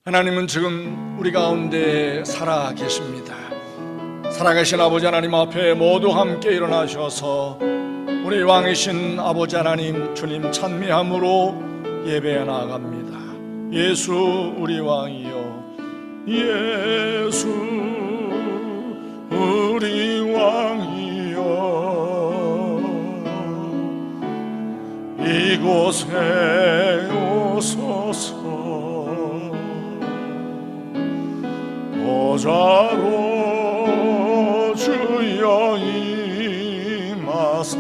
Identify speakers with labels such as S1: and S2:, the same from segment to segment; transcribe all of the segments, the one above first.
S1: 하나님은 지금 우리 가운데 살아 계십니다. 살아계신 아버지 하나님 앞에 모두 함께 일어나셔서 우리 왕이신 아버지 하나님 주님 찬미함으로 예배해 나아갑니다. 예수 우리 왕이여, 예수 우리 왕이여, 이곳에 오소서. 보좌로 주여 임하사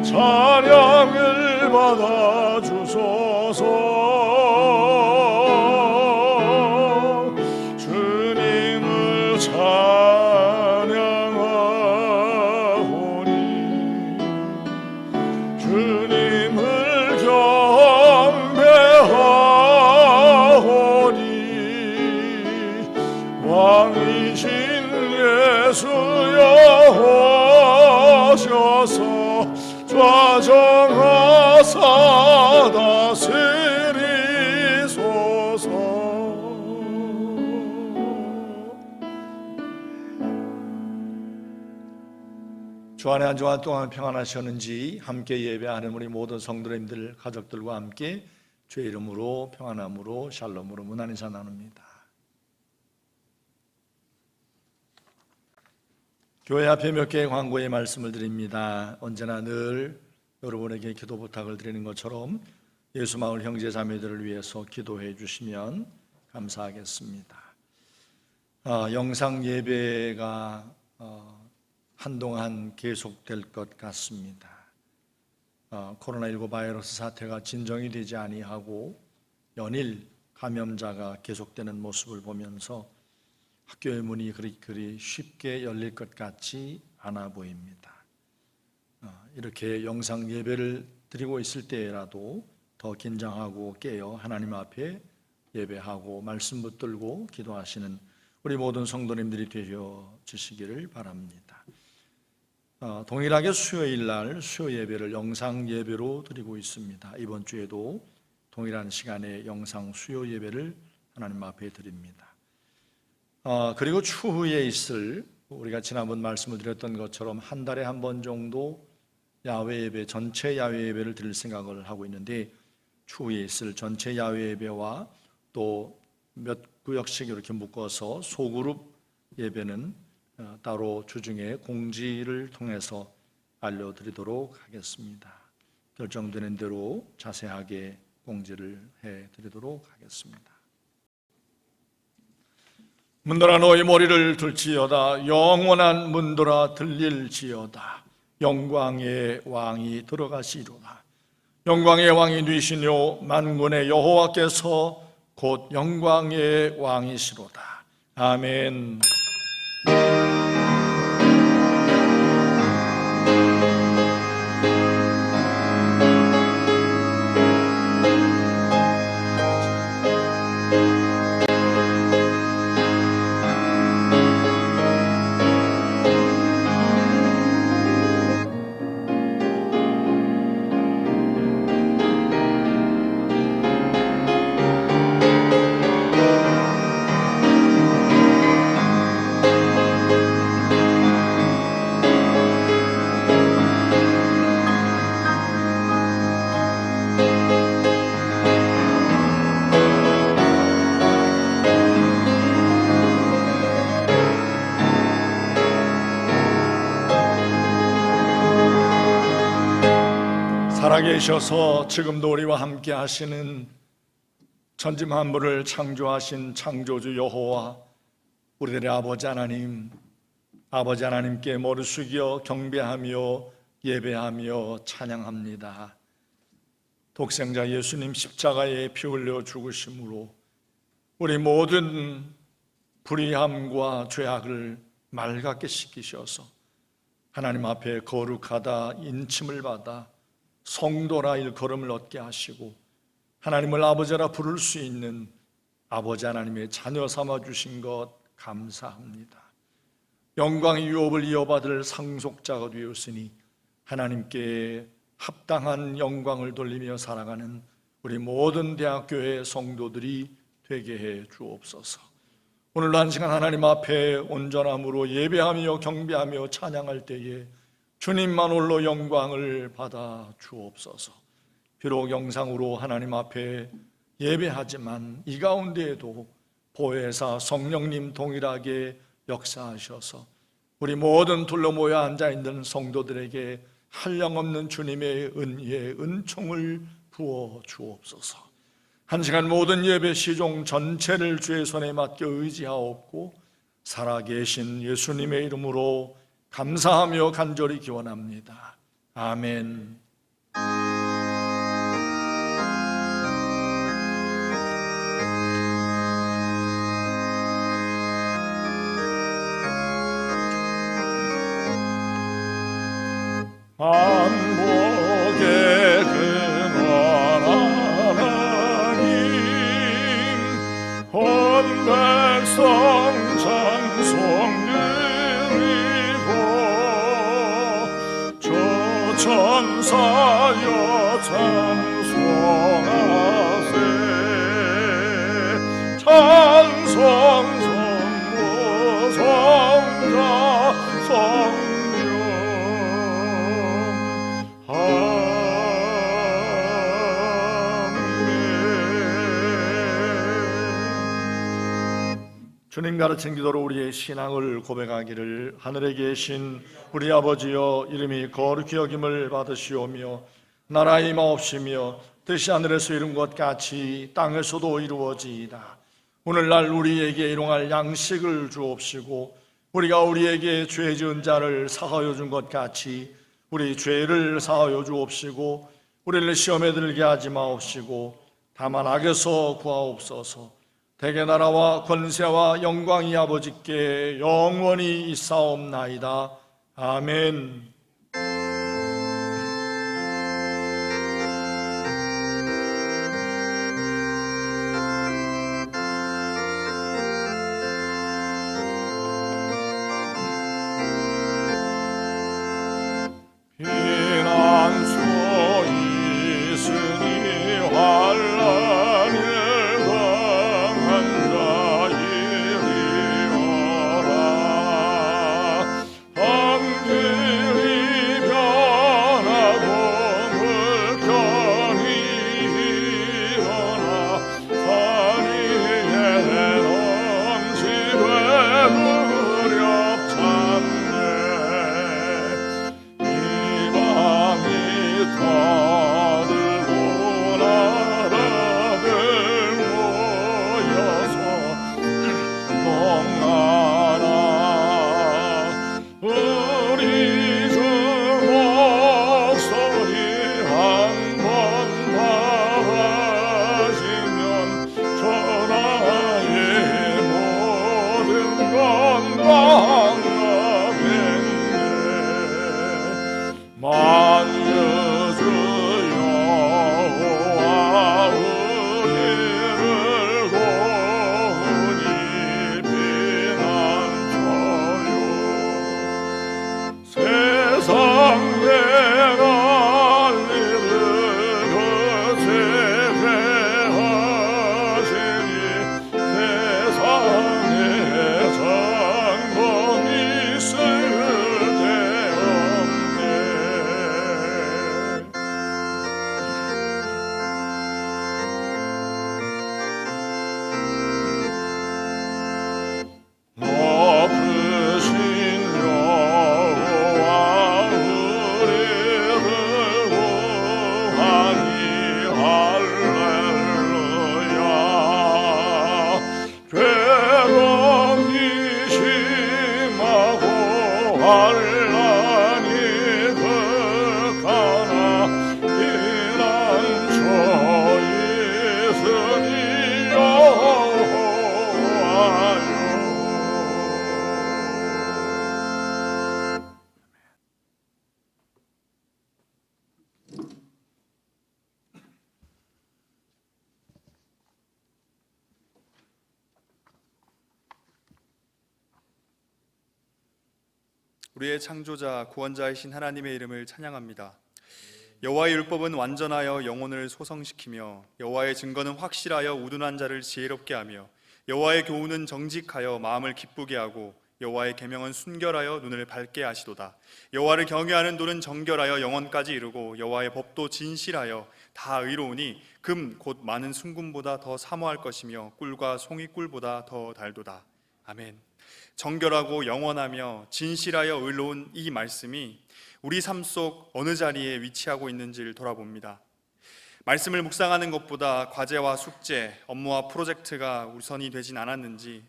S1: 찬양을 받아주소서. 주님을 찬양하오니 주님을 경배하오니 왕이신 예수여 오셔서 좌정하사 다스리소서. 주안에 한 주간 동안 평안하셨는지 함께 예배하는 우리 모든 성도님들 가족들과 함께 주의 이름으로 평안함으로 샬롬으로 문안 인사 나눕니다. 교회 앞에 몇 개의 광고의 말씀을 드립니다. 언제나 늘 여러분에게 기도 부탁을 드리는 것처럼 예수마을 형제자매들을 위해서 기도해 주시면 감사하겠습니다. 영상 예배가 한동안 계속될 것 같습니다. 코로나19 바이러스 사태가 진정이 되지 아니하고 연일 감염자가 계속되는 모습을 보면서 학교의 문이 그리 쉽게 열릴 것 같지 않아 보입니다. 이렇게 영상 예배를 드리고 있을 때라도 더 긴장하고 깨어 하나님 앞에 예배하고 말씀 붙들고 기도하시는 우리 모든 성도님들이 되어 주시기를 바랍니다. 동일하게 수요일 날 수요 예배를 영상 예배로 드리고 있습니다. 이번 주에도 동일한 시간에 영상 수요 예배를 하나님 앞에 드립니다. 그리고 추후에 있을, 우리가 지난번 말씀을 드렸던 것처럼 한 달에 한 번 정도 야외 예배, 전체 야외 예배를 드릴 생각을 하고 있는데, 추후에 있을 전체 야외 예배와 또 몇 구역씩 이렇게 묶어서 소그룹 예배는 따로 주중에 공지를 통해서 알려드리도록 하겠습니다. 결정되는 대로 자세하게 공지를 해드리도록 하겠습니다. 문들아 너희 머리를 들지어다. 영원한 문들아 들릴지어다. 영광의 왕이 들어가시리로다. 영광의 왕이 누이시뇨 만군의 여호와께서 곧 영광의 왕이시로다. 아멘. 살아계셔서 지금도 우리와 함께 하시는 천지만물을 창조하신 창조주 여호와, 우리들의 아버지 하나님, 아버지 하나님께 머리 숙여 경배하며 예배하며 찬양합니다. 독생자 예수님 십자가에 피 흘려 죽으심으로 우리 모든 불의함과 죄악을 맑게 씻기셔서 하나님 앞에 거룩하다 인침을 받아 성도라 일컬음을 얻게 하시고 하나님을 아버지라 부를 수 있는 아버지 하나님의 자녀 삼아 주신 것 감사합니다. 영광의 유업을 이어받을 상속자가 되었으니 하나님께 합당한 영광을 돌리며 살아가는 우리 모든 대학교의 성도들이 되게 해 주옵소서. 오늘도 한 시간 하나님 앞에 온전함으로 예배하며 경배하며 찬양할 때에 주님만 홀로 영광을 받아 주옵소서. 비록 영상으로 하나님 앞에 예배하지만 이 가운데에도 보혜사 성령님 동일하게 역사하셔서 우리 모든 둘러 모여 앉아있는 성도들에게 한량없는 주님의 은혜의 은총을 부어 주옵소서. 한 시간 모든 예배 시종 전체를 주의 손에 맡겨 의지하옵고 살아계신 예수님의 이름으로 감사하며 간절히 기원합니다. 아멘.
S2: 반복의 근원 하나님 온 백성 찬송 드리고 저 천사여 찬송하세 찬송 성부 성자 성령
S1: 주님 가르친 기도로 우리의 신앙을 고백하기를. 하늘에 계신 우리 아버지여 이름이 거룩히 여김을 받으시오며 나라의 임하옵시며 뜻이 하늘에서 이룬 것 같이 땅에서도 이루어지이다. 오늘날 우리에게 일용할 양식을 주옵시고 우리가 우리에게 죄 지은 자를 사하여 준 것 같이 우리 죄를 사하여 주옵시고 우리를 시험에 들게 하지 마옵시고 다만 악에서 구하옵소서. 대개 나라와 권세와 영광이 아버지께 영원히 있사옵나이다. 아멘.
S2: 피난처 있으니 환난에 당한 자 이리오라. 방들이 변하고 물결이 일어나 산이 넘치되 무렵 참네. 이방이 터들고 나라들 모여서 동하라. 우리 주 목소리 한번 바라시면 천하의 모든 건 망하겠네. 만유주 여호와 우리를 고은히 피난처요. 세상 내난리를 그 제패하시니 세상에 장봉 있을 데 없네. 높으신 여호와 우리를 구하니 할렐루야. 괴로움이 심하고 환난이 극하나 피난처 있으니 여호와여.
S3: 우리의 창조자 구원자이신 하나님의 이름을 찬양합니다. 여호와의 율법은 완전하여 영혼을 소성시키며 여호와의 증거는 확실하여 우둔한 자를 지혜롭게 하며 여호와의 교훈은 정직하여 마음을 기쁘게 하고 여호와의 계명은 순결하여 눈을 밝게 하시도다. 여호와를 경외하는 눈은 정결하여 영혼까지 이르고 여호와의 법도 진실하여 다 의로우니 금 곧 많은 순금보다 더 사모할 것이며 꿀과 송이꿀보다 더 달도다. 아멘. 정결하고 영원하며 진실하여 의로운 이 말씀이 우리 삶 속 어느 자리에 위치하고 있는지를 돌아봅니다. 말씀을 묵상하는 것보다 과제와 숙제, 업무와 프로젝트가 우선이 되진 않았는지,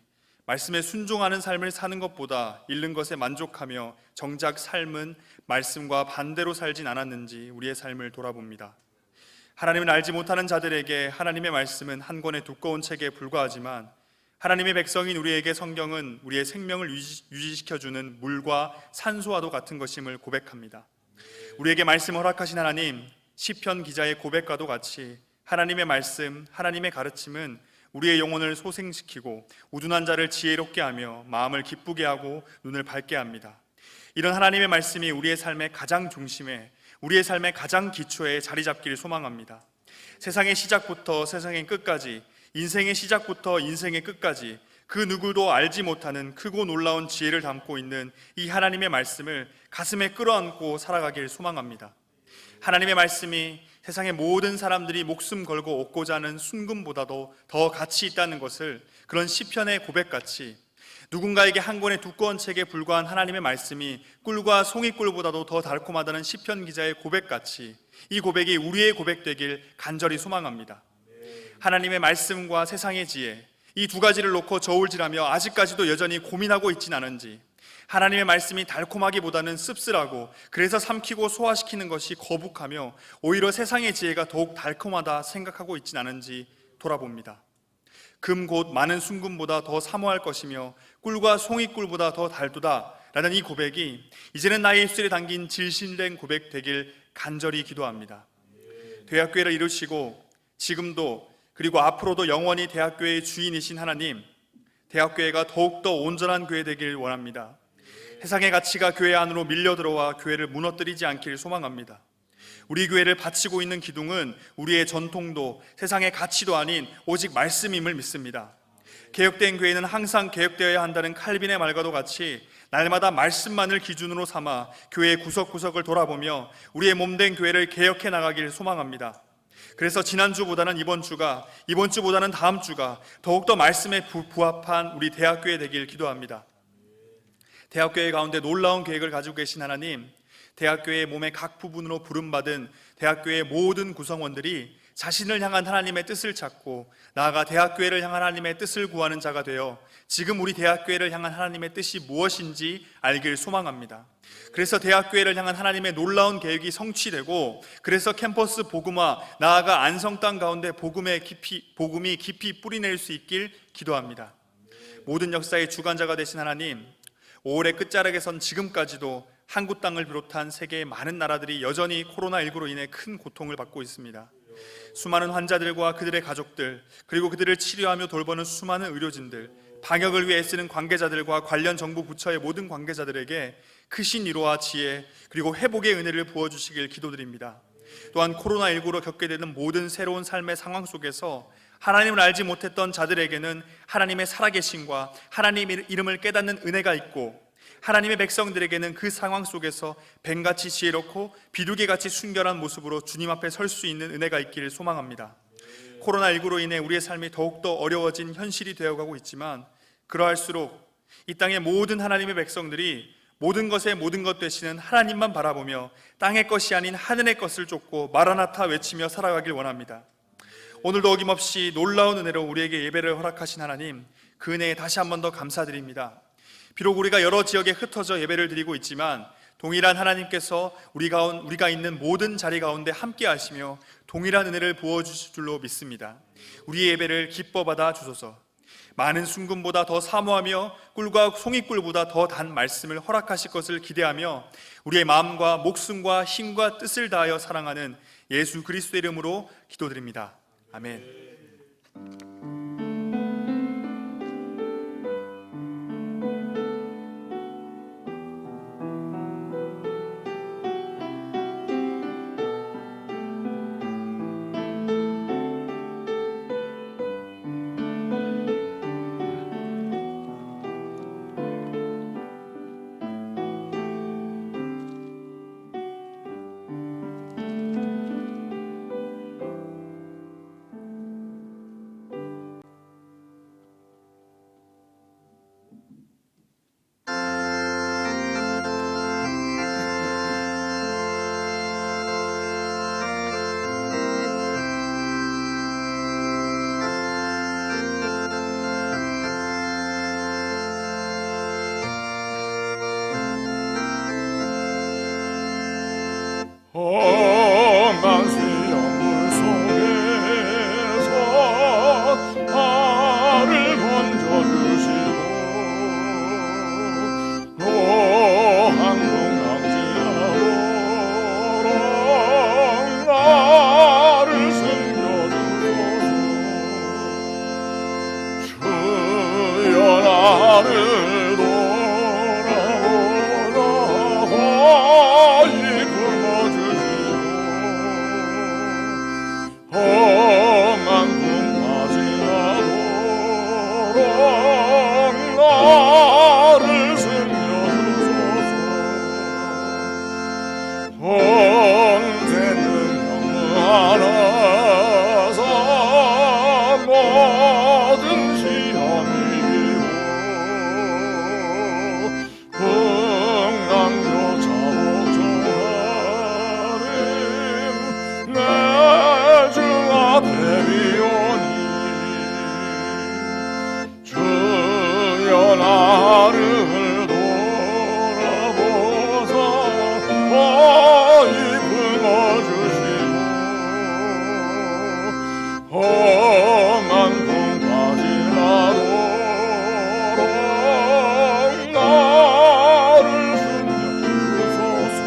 S3: 말씀에 순종하는 삶을 사는 것보다 잃는 것에 만족하며 정작 삶은 말씀과 반대로 살진 않았는지 우리의 삶을 돌아봅니다. 하나님을 알지 못하는 자들에게 하나님의 말씀은 한 권의 두꺼운 책에 불과하지만 하나님의 백성인 우리에게 성경은 우리의 생명을 유지시켜주는 물과 산소와도 같은 것임을 고백합니다. 우리에게 말씀을 허락하신 하나님, 시편 기자의 고백과도 같이 하나님의 말씀, 하나님의 가르침은 우리의 영혼을 소생시키고 우둔한 자를 지혜롭게 하며 마음을 기쁘게 하고 눈을 밝게 합니다. 이런 하나님의 말씀이 우리의 삶의 가장 중심에, 우리의 삶의 가장 기초에 자리 잡기를 소망합니다. 세상의 시작부터 세상의 끝까지, 인생의 시작부터 인생의 끝까지 그 누구도 알지 못하는 크고 놀라운 지혜를 담고 있는 이 하나님의 말씀을 가슴에 끌어안고 살아가길 소망합니다. 하나님의 말씀이 세상의 모든 사람들이 목숨 걸고 얻고자 하는 순금보다도 더 가치 있다는 것을 그런 시편의 고백같이 누군가에게 한 권의 두꺼운 책에 불과한 하나님의 말씀이 꿀과 송이꿀보다도 더 달콤하다는 시편 기자의 고백같이 이 고백이 우리의 고백되길 간절히 소망합니다. 하나님의 말씀과 세상의 지혜, 이 두 가지를 놓고 저울질하며 아직까지도 여전히 고민하고 있진 않은지, 하나님의 말씀이 달콤하기보다는 씁쓸하고 그래서 삼키고 소화시키는 것이 거북하며 오히려 세상의 지혜가 더욱 달콤하다 생각하고 있진 않은지 돌아봅니다. 금 곧 많은 순금보다 더 사모할 것이며 꿀과 송이꿀보다 더 달도다 라는 이 고백이 이제는 나의 입술에 담긴 진실된 고백 되길 간절히 기도합니다. 대학교회를 이루시고 지금도 그리고 앞으로도 영원히 대학교회의 주인이신 하나님, 대학교회가 더욱더 온전한 교회 되길 원합니다. 세상의 가치가 교회 안으로 밀려 들어와 교회를 무너뜨리지 않기를 소망합니다. 우리 교회를 바치고 있는 기둥은 우리의 전통도 세상의 가치도 아닌 오직 말씀임을 믿습니다. 개혁된 교회는 항상 개혁되어야 한다는 칼빈의 말과도 같이 날마다 말씀만을 기준으로 삼아 교회의 구석구석을 돌아보며 우리의 몸된 교회를 개혁해 나가길 소망합니다. 그래서 지난주보다는 이번주보다는 다음 주가 더욱더 말씀에 부합한 우리 대학교회 되길 기도합니다. 대학교회 가운데 놀라운 계획을 가지고 계신 하나님, 대학교회의 몸의 각 부분으로 부름받은 대학교회의 모든 구성원들이 자신을 향한 하나님의 뜻을 찾고 나아가 대학교회를 향한 하나님의 뜻을 구하는 자가 되어 지금 우리 대학교회를 향한 하나님의 뜻이 무엇인지 알길 소망합니다. 그래서 대학교회를 향한 하나님의 놀라운 계획이 성취되고 그래서 캠퍼스 복음화, 나아가 안성 땅 가운데 복음이 깊이 뿌리낼 수 있길 기도합니다. 모든 역사의 주관자가 되신 하나님, 5월의 끝자락에 선 지금까지도 한국 땅을 비롯한 세계의 많은 나라들이 여전히 코로나19로 인해 큰 고통을 받고 있습니다. 수많은 환자들과 그들의 가족들, 그리고 그들을 치료하며 돌보는 수많은 의료진들, 방역을 위해 애쓰는 관계자들과 관련 정부 부처의 모든 관계자들에게 크신 위로와 지혜, 그리고 회복의 은혜를 부어주시길 기도드립니다. 또한 코로나19로 겪게 되는 모든 새로운 삶의 상황 속에서 하나님을 알지 못했던 자들에게는 하나님의 살아계심과 하나님의 이름을 깨닫는 은혜가 있고, 하나님의 백성들에게는 그 상황 속에서 뱀같이 지혜롭고 비둘기같이 순결한 모습으로 주님 앞에 설 수 있는 은혜가 있기를 소망합니다. 코로나19로 인해 우리의 삶이 더욱더 어려워진 현실이 되어가고 있지만 그러할수록 이 땅의 모든 하나님의 백성들이 모든 것의 모든 것 되시는 하나님만 바라보며 땅의 것이 아닌 하늘의 것을 쫓고 마라나타 외치며 살아가길 원합니다. 오늘도 어김없이 놀라운 은혜로 우리에게 예배를 허락하신 하나님, 그 은혜에 다시 한 번 더 감사드립니다. 비록 우리가 여러 지역에 흩어져 예배를 드리고 있지만 동일한 하나님께서 우리가 있는 모든 자리 가운데 함께 하시며 동일한 은혜를 부어주실 줄로 믿습니다. 우리의 예배를 기뻐 받아 주소서. 많은 순금보다 더 사모하며 꿀과 송이꿀보다 더 단 말씀을 허락하실 것을 기대하며 우리의 마음과 목숨과 힘과 뜻을 다하여 사랑하는 예수 그리스도의 이름으로 기도드립니다. 아멘.
S2: 안에서 모든 시험이 이기고 풍랑도 자복종하림 내 주 앞에 비오니 주여 나를 돌아보사 허이 품어주시고 험한 풍파지라도록 나를 숨겨주소서.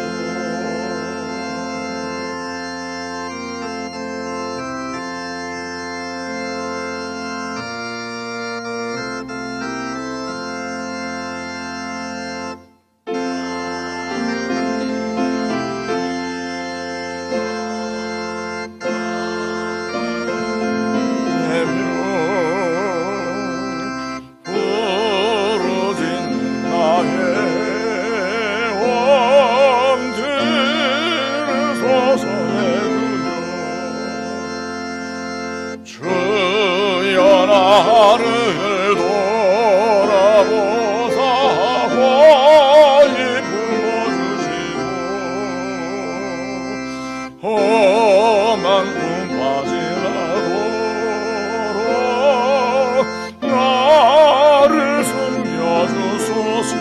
S2: 부르진 나의 왕 들으소서 내 주여 주여 나를 돌아보사 호히 품어주시고 험한 꿈빠지라도록 나를 숨겨주소서.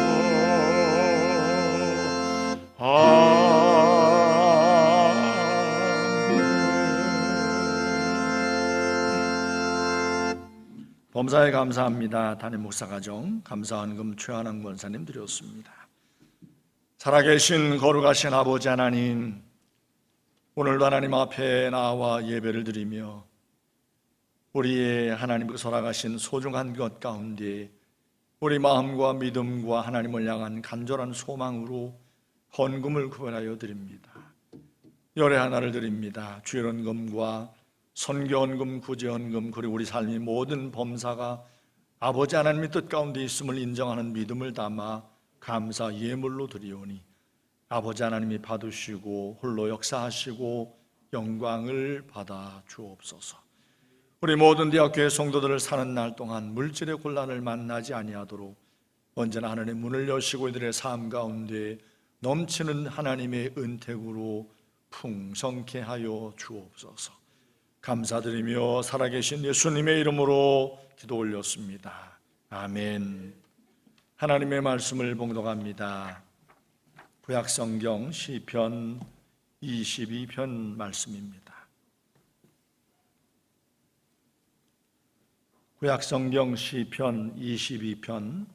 S1: 범사에 감사합니다. 담임 목사가정 감사헌금 최한왕 권사님 드렸습니다. 살아계신 거룩하신 아버지 하나님, 오늘도 하나님 앞에 나와 예배를 드리며 우리의 하나님께서 허락하신 소중한 것 가운데 우리 마음과 믿음과 하나님을 향한 간절한 소망으로 헌금을 구별하여 드립니다. 열애 하나를 드립니다. 주일헌금과 선교헌금, 구제헌금, 그리고 우리 삶의 모든 범사가 아버지 하나님의 뜻 가운데 있음을 인정하는 믿음을 담아 감사 예물로 드리오니 아버지 하나님이 받으시고 홀로 역사하시고 영광을 받아 주옵소서. 우리 모든 대학교의 성도들을 사는 날 동안 물질의 곤란을 만나지 아니하도록 언제나 하나님의 문을 여시고 이들의 삶 가운데 넘치는 하나님의 은택으로 풍성케 하여 주옵소서. 감사드리며 살아계신 예수님의 이름으로 기도 올렸습니다. 아멘. 하나님의 말씀을 봉독합니다. 구약성경 시편 22편 말씀입니다. 구약성경 시편 22편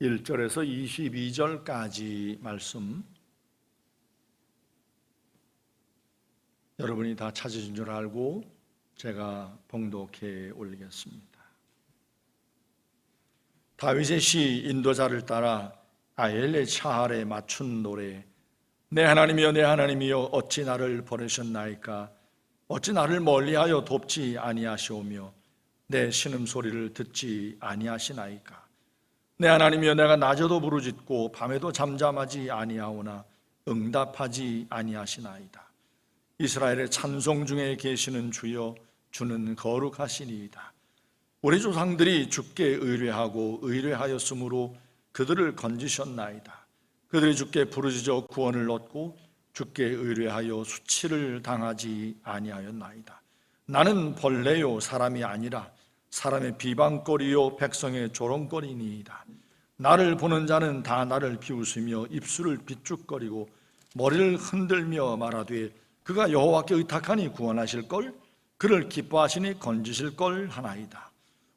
S1: 1절에서 22절까지 말씀, 여러분이 다 찾으신 줄 알고 제가 봉독해 올리겠습니다. 다윗의 시 인도자를 따라 아엘의 차할에 맞춘 노래. 내 하나님이여 내 하나님이여 어찌 나를 버리셨나이까. 어찌 나를 멀리하여 돕지 아니하시오며 내 신음소리를 듣지 아니하시나이까. 내 하나님이여 내가 낮에도 부르짖고 밤에도 잠잠하지 아니하오나 응답하지 아니하시나이다. 이스라엘의 찬송 중에 계시는 주여 주는 거룩하시니이다. 우리 조상들이 주께 의뢰하고 의뢰하였으므로 그들을 건지셨나이다. 그들이 주께 부르짖어 구원을 얻고 주께 의뢰하여 수치를 당하지 아니하였나이다. 나는 벌레요 사람이 아니라 사람의 비방거리요 백성의 조롱거리니이다. 나를 보는 자는 다 나를 비웃으며 입술을 비죽거리고 머리를 흔들며 말하되 그가 여호와께 의탁하니 구원하실걸, 그를 기뻐하시니 건지실걸 하나이다.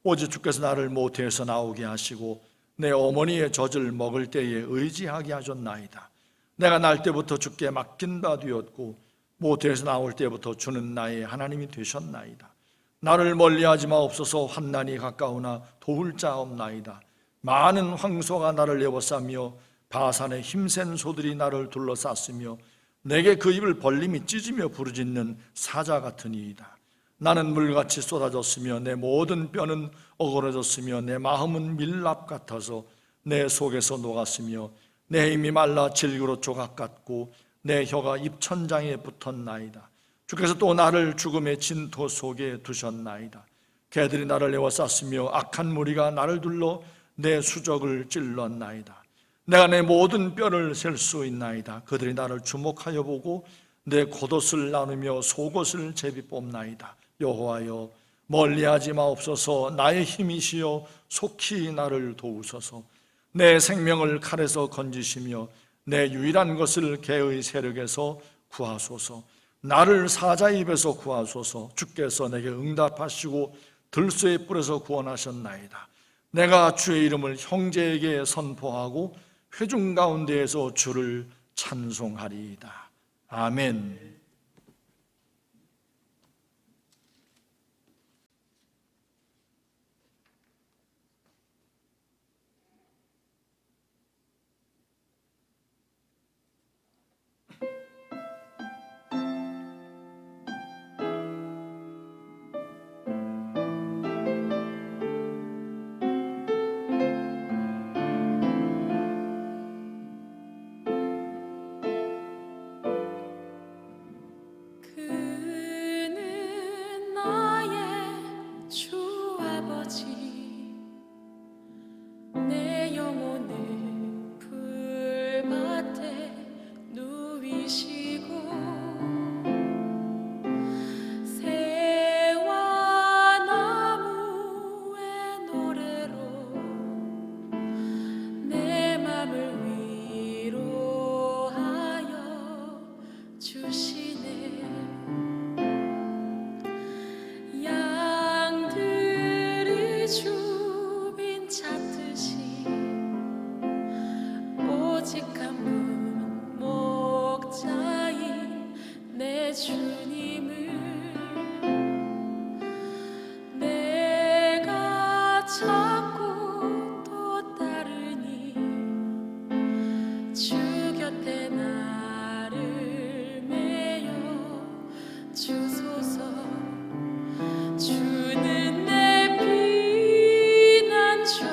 S1: 오직 주께서 나를 모태에서 나오게 하시고 내 어머니의 젖을 먹을 때에 의지하게 하셨나이다. 내가 날 때부터 주께 맡긴 바 되었고 모태에서 나올 때부터 주는 나의 하나님이 되셨나이다. 나를 멀리하지 마옵소서. 환난이 가까우나 도울 자 없나이다. 많은 황소가 나를 에워싸며 바산의 힘센 소들이 나를 둘러쌌으며 내게 그 입을 벌림이 찢으며 부르짖는 사자 같으니이다. 나는 물같이 쏟아졌으며 내 모든 뼈는 어그러졌으며 내 마음은 밀랍 같아서 내 속에서 녹았으며 내 힘이 말라 질그로 조각 같고 내 혀가 입천장에 붙었나이다. 주께서 또 나를 죽음의 진토 속에 두셨나이다. 개들이 나를 에워쌌으며 악한 무리가 나를 둘러 내 수적을 찔렀나이다. 내가 내 모든 뼈를 셀 수 있나이다. 그들이 나를 주목하여 보고 내 겉옷을 나누며 속옷을 제비 뽑나이다. 여호와여, 멀리하지 마옵소서. 나의 힘이시여 속히 나를 도우소서. 내 생명을 칼에서 건지시며 내 유일한 것을 개의 세력에서 구하소서. 나를 사자의 입에서 구하소서. 주께서 내게 응답하시고 들소의 뿔에서 구원하셨나이다. 내가 주의 이름을 형제에게 선포하고 회중 가운데에서 주를 찬송하리이다. 아멘.
S4: 그는 나의 주 아버지, 내 영혼을 불밭에 누이시고 새와 나무의 노래로 내 맘을 위로하여 주시네. 양들이 주빈 찾듯이 오직 한 분 목자인 내 주님을 내가 찾고 또 따르니 주 곁에 나를 메어 주소서. 주는 내 피난처,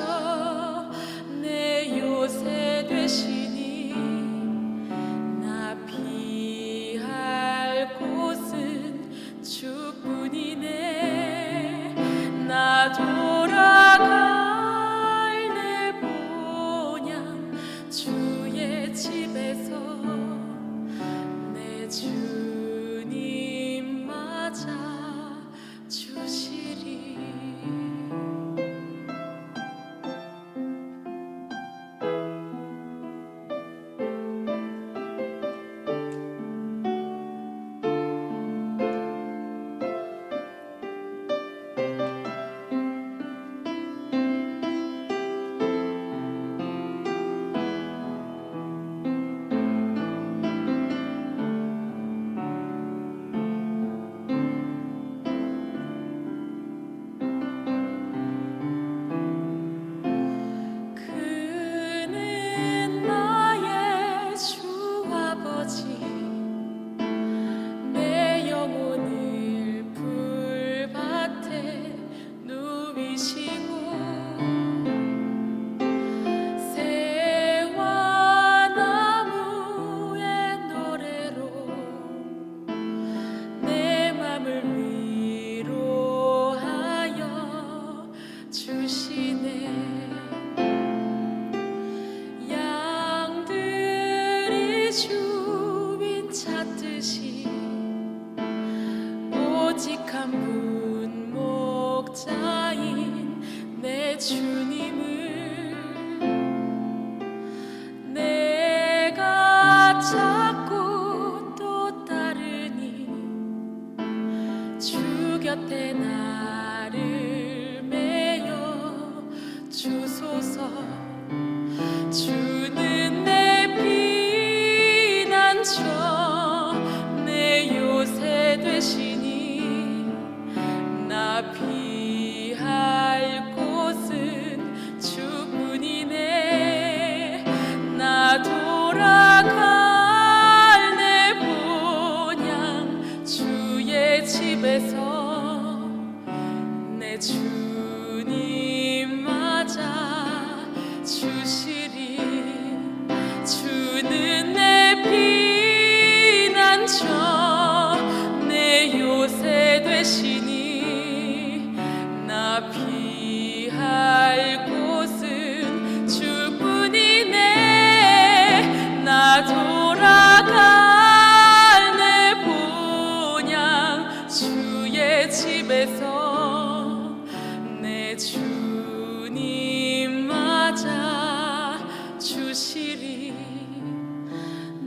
S4: 내 요새 되시니 나 피할 곳은 주뿐이네. 나 돌아갈 내 본향 주의 집에서 내 주님 맞아 주시리. 그는 나의 주 아버지, 내 영혼을 불밭에 누이시고 새와 나무의 노래로 내 맘을 위로하여 주시네. 양들이 주인 찾듯이 오직 한 분 목자인 내 주님을 내가 찾고 또 따르니 주 곁에 나를 메어 주소서. 주는 내 피난처, 내 요새 되시니 나 피할 곳은 주뿐이네. 나 돌아갈 내 본향 주의 집에서 내 주님 맞아 주시리. 주는 내 집에서 내 주님 맞아 주시리.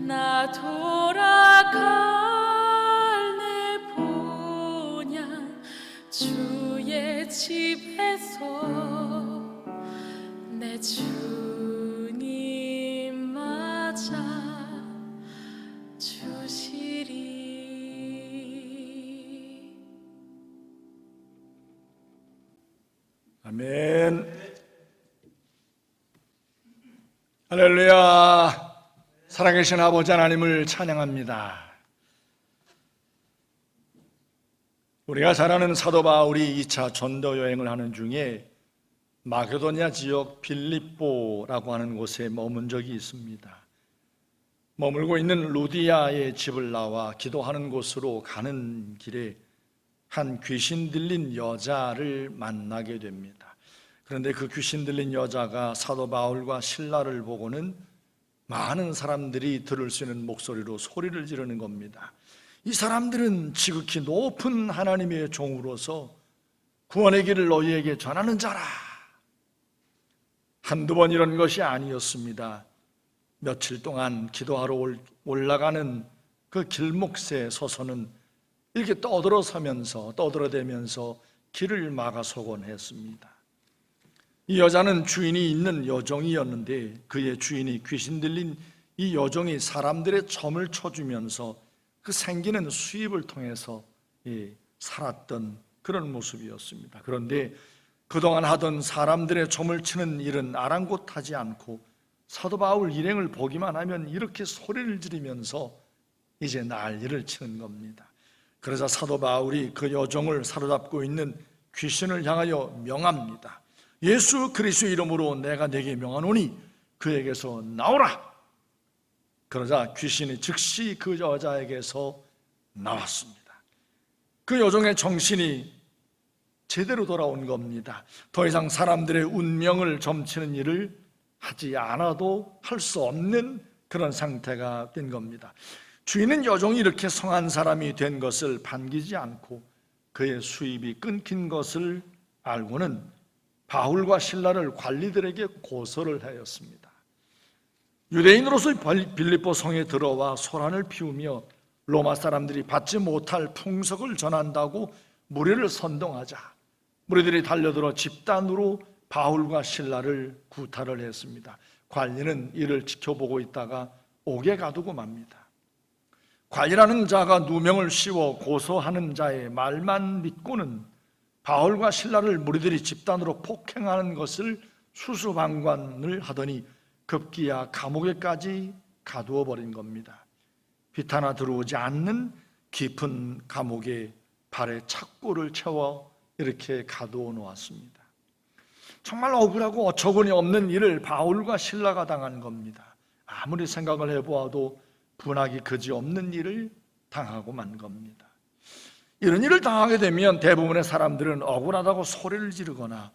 S4: 나 돌아갈 내 본향 주의 집에서 내 주님 맞아 주시리.
S1: 아멘. 할렐루야. 살아계신 아버지 하나님을 찬양합니다. 우리가 잘 아는 사도 바울이 2차 전도 여행을 하는 중에 마게도냐 지역 빌립보라고 하는 곳에 머문 적이 있습니다. 머물고 있는 루디아의 집을 나와 기도하는 곳으로 가는 길에 한 귀신 들린 여자를 만나게 됩니다. 그런데 그 귀신 들린 여자가 사도 바울과 실라를 보고는 많은 사람들이 들을 수 있는 목소리로 소리를 지르는 겁니다. 이 사람들은 지극히 높은 하나님의 종으로서 구원의 길을 너희에게 전하는 자라. 한두 번 이런 것이 아니었습니다. 며칠 동안 기도하러 올라가는 그 길목에 서서는 이렇게 떠들어대면서 길을 막아서곤 했습니다. 이 여자는 주인이 있는 여종이었는데 그의 주인이 귀신 들린 이 여종이 사람들의 점을 쳐주면서 그 생기는 수입을 통해서 살았던 그런 모습이었습니다. 그런데 그동안 하던 사람들의 점을 치는 일은 아랑곳하지 않고 사도 바울 일행을 보기만 하면 이렇게 소리를 지르면서 이제 난리를 치는 겁니다. 그러자 사도 바울이 그 여종을 사로잡고 있는 귀신을 향하여 명합니다. 예수 그리스도의 이름으로 내가 네게 명하노니 그에게서 나오라. 그러자 귀신이 즉시 그 여자에게서 나왔습니다. 그 여종의 정신이 제대로 돌아온 겁니다. 더 이상 사람들의 운명을 점치는 일을 하지 않아도 할 수 없는 그런 상태가 된 겁니다. 주인은 여종이 이렇게 성한 사람이 된 것을 반기지 않고 그의 수입이 끊긴 것을 알고는 바울과 실라를 관리들에게 고소를 하였습니다. 유대인으로서 빌립보 성에 들어와 소란을 피우며 로마 사람들이 받지 못할 풍속을 전한다고 무리를 선동하자 무리들이 달려들어 집단으로 바울과 실라를 구타를 했습니다. 관리는 이를 지켜보고 있다가 옥에 가두고 맙니다. 관리라는 자가 누명을 씌워 고소하는 자의 말만 믿고는 바울과 실라를 무리들이 집단으로 폭행하는 것을 수수방관을 하더니 급기야 감옥에까지 가두어 버린 겁니다. 빛 하나 들어오지 않는 깊은 감옥에 발에 착고를 채워 이렇게 가두어 놓았습니다. 정말 억울하고 어처구니 없는 일을 바울과 실라가 당한 겁니다. 아무리 생각을 해보아도 분하기 그지없는 일을 당하고 만 겁니다. 이런 일을 당하게 되면 대부분의 사람들은 억울하다고 소리를 지르거나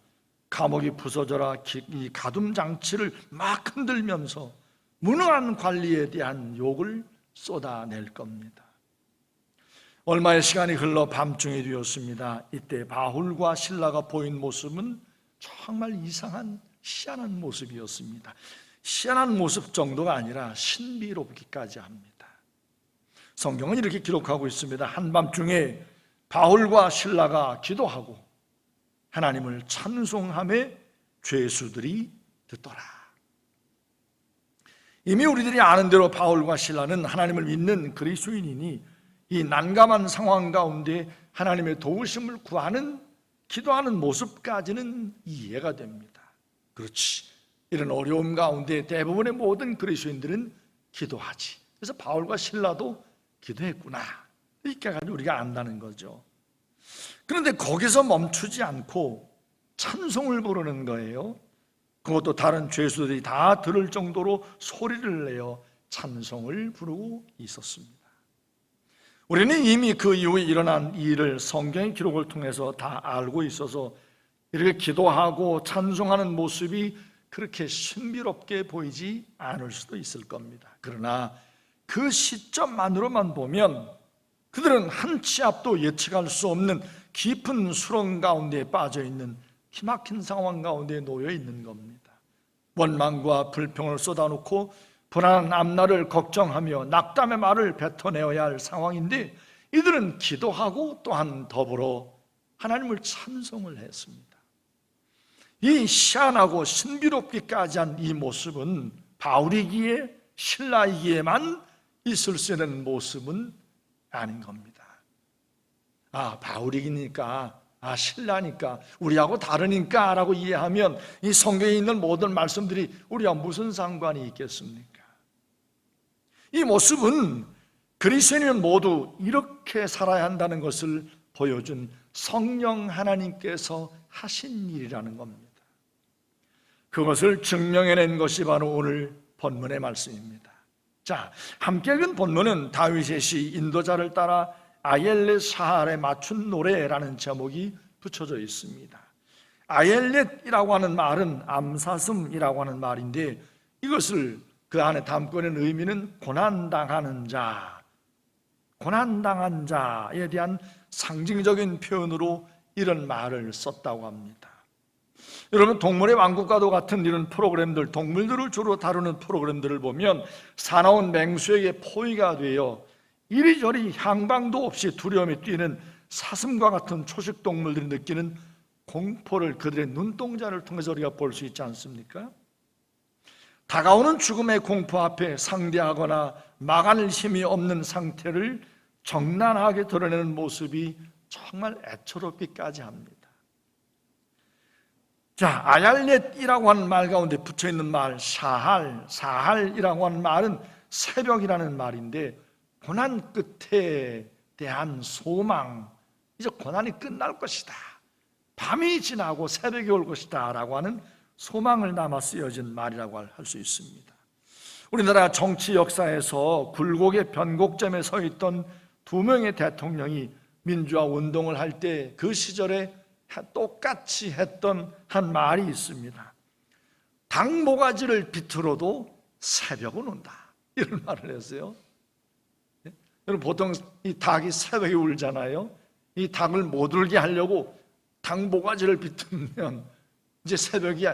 S1: 감옥이 부서져라 이 가둠 장치를 막 흔들면서 무능한 관리에 대한 욕을 쏟아낼 겁니다. 얼마의 시간이 흘러 밤중이 되었습니다. 이때 바울과 실라가 보인 모습은 정말 이상한 희한한 모습이었습니다. 희한한 모습 정도가 아니라 신비롭기까지 합니다. 성경은 이렇게 기록하고 있습니다. 한밤중에 바울과 실라가 기도하고 하나님을 찬송하며 죄수들이 듣더라. 이미 우리들이 아는 대로 바울과 실라는 하나님을 믿는 그리스도인이니 이 난감한 상황 가운데 하나님의 도우심을 구하는 기도하는 모습까지는 이해가 됩니다. 그렇지, 이런 어려움 가운데 대부분의 모든 그리스도인들은 기도하지. 그래서 바울과 실라도 기도했구나, 이렇게 가지고 우리가 안다는 거죠. 그런데 거기서 멈추지 않고 찬송을 부르는 거예요. 그것도 다른 죄수들이 다 들을 정도로 소리를 내어 찬송을 부르고 있었습니다. 우리는 이미 그 이후에 일어난 일을 성경의 기록을 통해서 다 알고 있어서 이렇게 기도하고 찬송하는 모습이 그렇게 신비롭게 보이지 않을 수도 있을 겁니다. 그러나 그 시점만으로만 보면 그들은 한 치 앞도 예측할 수 없는 깊은 수렁 가운데 빠져 있는 기막힌 상황 가운데 놓여 있는 겁니다. 원망과 불평을 쏟아놓고 불안한 앞날을 걱정하며 낙담의 말을 뱉어내어야 할 상황인데 이들은 기도하고 또한 더불어 하나님을 찬송을 했습니다. 이 희한하고 신비롭기까지 한 이 모습은 바울이기에 신라이기에만 있을 수 있는 모습은 아닌 겁니다. 바울이니까 신라니까 우리하고 다르니까 라고 이해하면 이 성경에 있는 모든 말씀들이 우리와 무슨 상관이 있겠습니까? 이 모습은 그리스도인은 모두 이렇게 살아야 한다는 것을 보여준 성령 하나님께서 하신 일이라는 겁니다. 그것을 증명해낸 것이 바로 오늘 본문의 말씀입니다. 자, 함께 읽은 본문은 다윗의 시 인도자를 따라 아옐렛 샤할에 맞춘 노래라는 제목이 붙여져 있습니다. 아옐렛이라고 하는 말은 암사슴이라고 하는 말인데 이것을 그 안에 담고 있는 의미는 고난당하는 자, 고난당한 자에 대한 상징적인 표현으로 이런 말을 썼다고 합니다. 여러분, 동물의 왕국과도 같은 이런 프로그램들, 동물들을 주로 다루는 프로그램들을 보면 사나운 맹수에게 포위가 되어 이리저리 향방도 없이 두려움이 뛰는 사슴과 같은 초식 동물들이 느끼는 공포를 그들의 눈동자를 통해서 우리가 볼 수 있지 않습니까? 다가오는 죽음의 공포 앞에 상대하거나 막을 힘이 없는 상태를 정난하게 드러내는 모습이 정말 애처롭기까지 합니다. 자, 아얄렛이라고 하는 말 가운데 붙여있는 말 사할이라고 하는 말은 새벽이라는 말인데 고난 끝에 대한 소망, 이제 고난이 끝날 것이다, 밤이 지나고 새벽이 올 것이다 라고 하는 소망을 담아 쓰여진 말이라고 할 수 있습니다. 우리나라 정치 역사에서 굴곡의 변곡점에 서 있던 두 명의 대통령이 민주화 운동을 할 때 그 시절에 똑같이 했던 한 말이 있습니다. 닭 모가지를 비틀어도 새벽은 온다, 이런 말을 했어요. 여러분, 보통 이 닭이 새벽에 울잖아요. 이 닭을 못 울게 하려고 닭 모가지를 비틀면 이제 새벽이,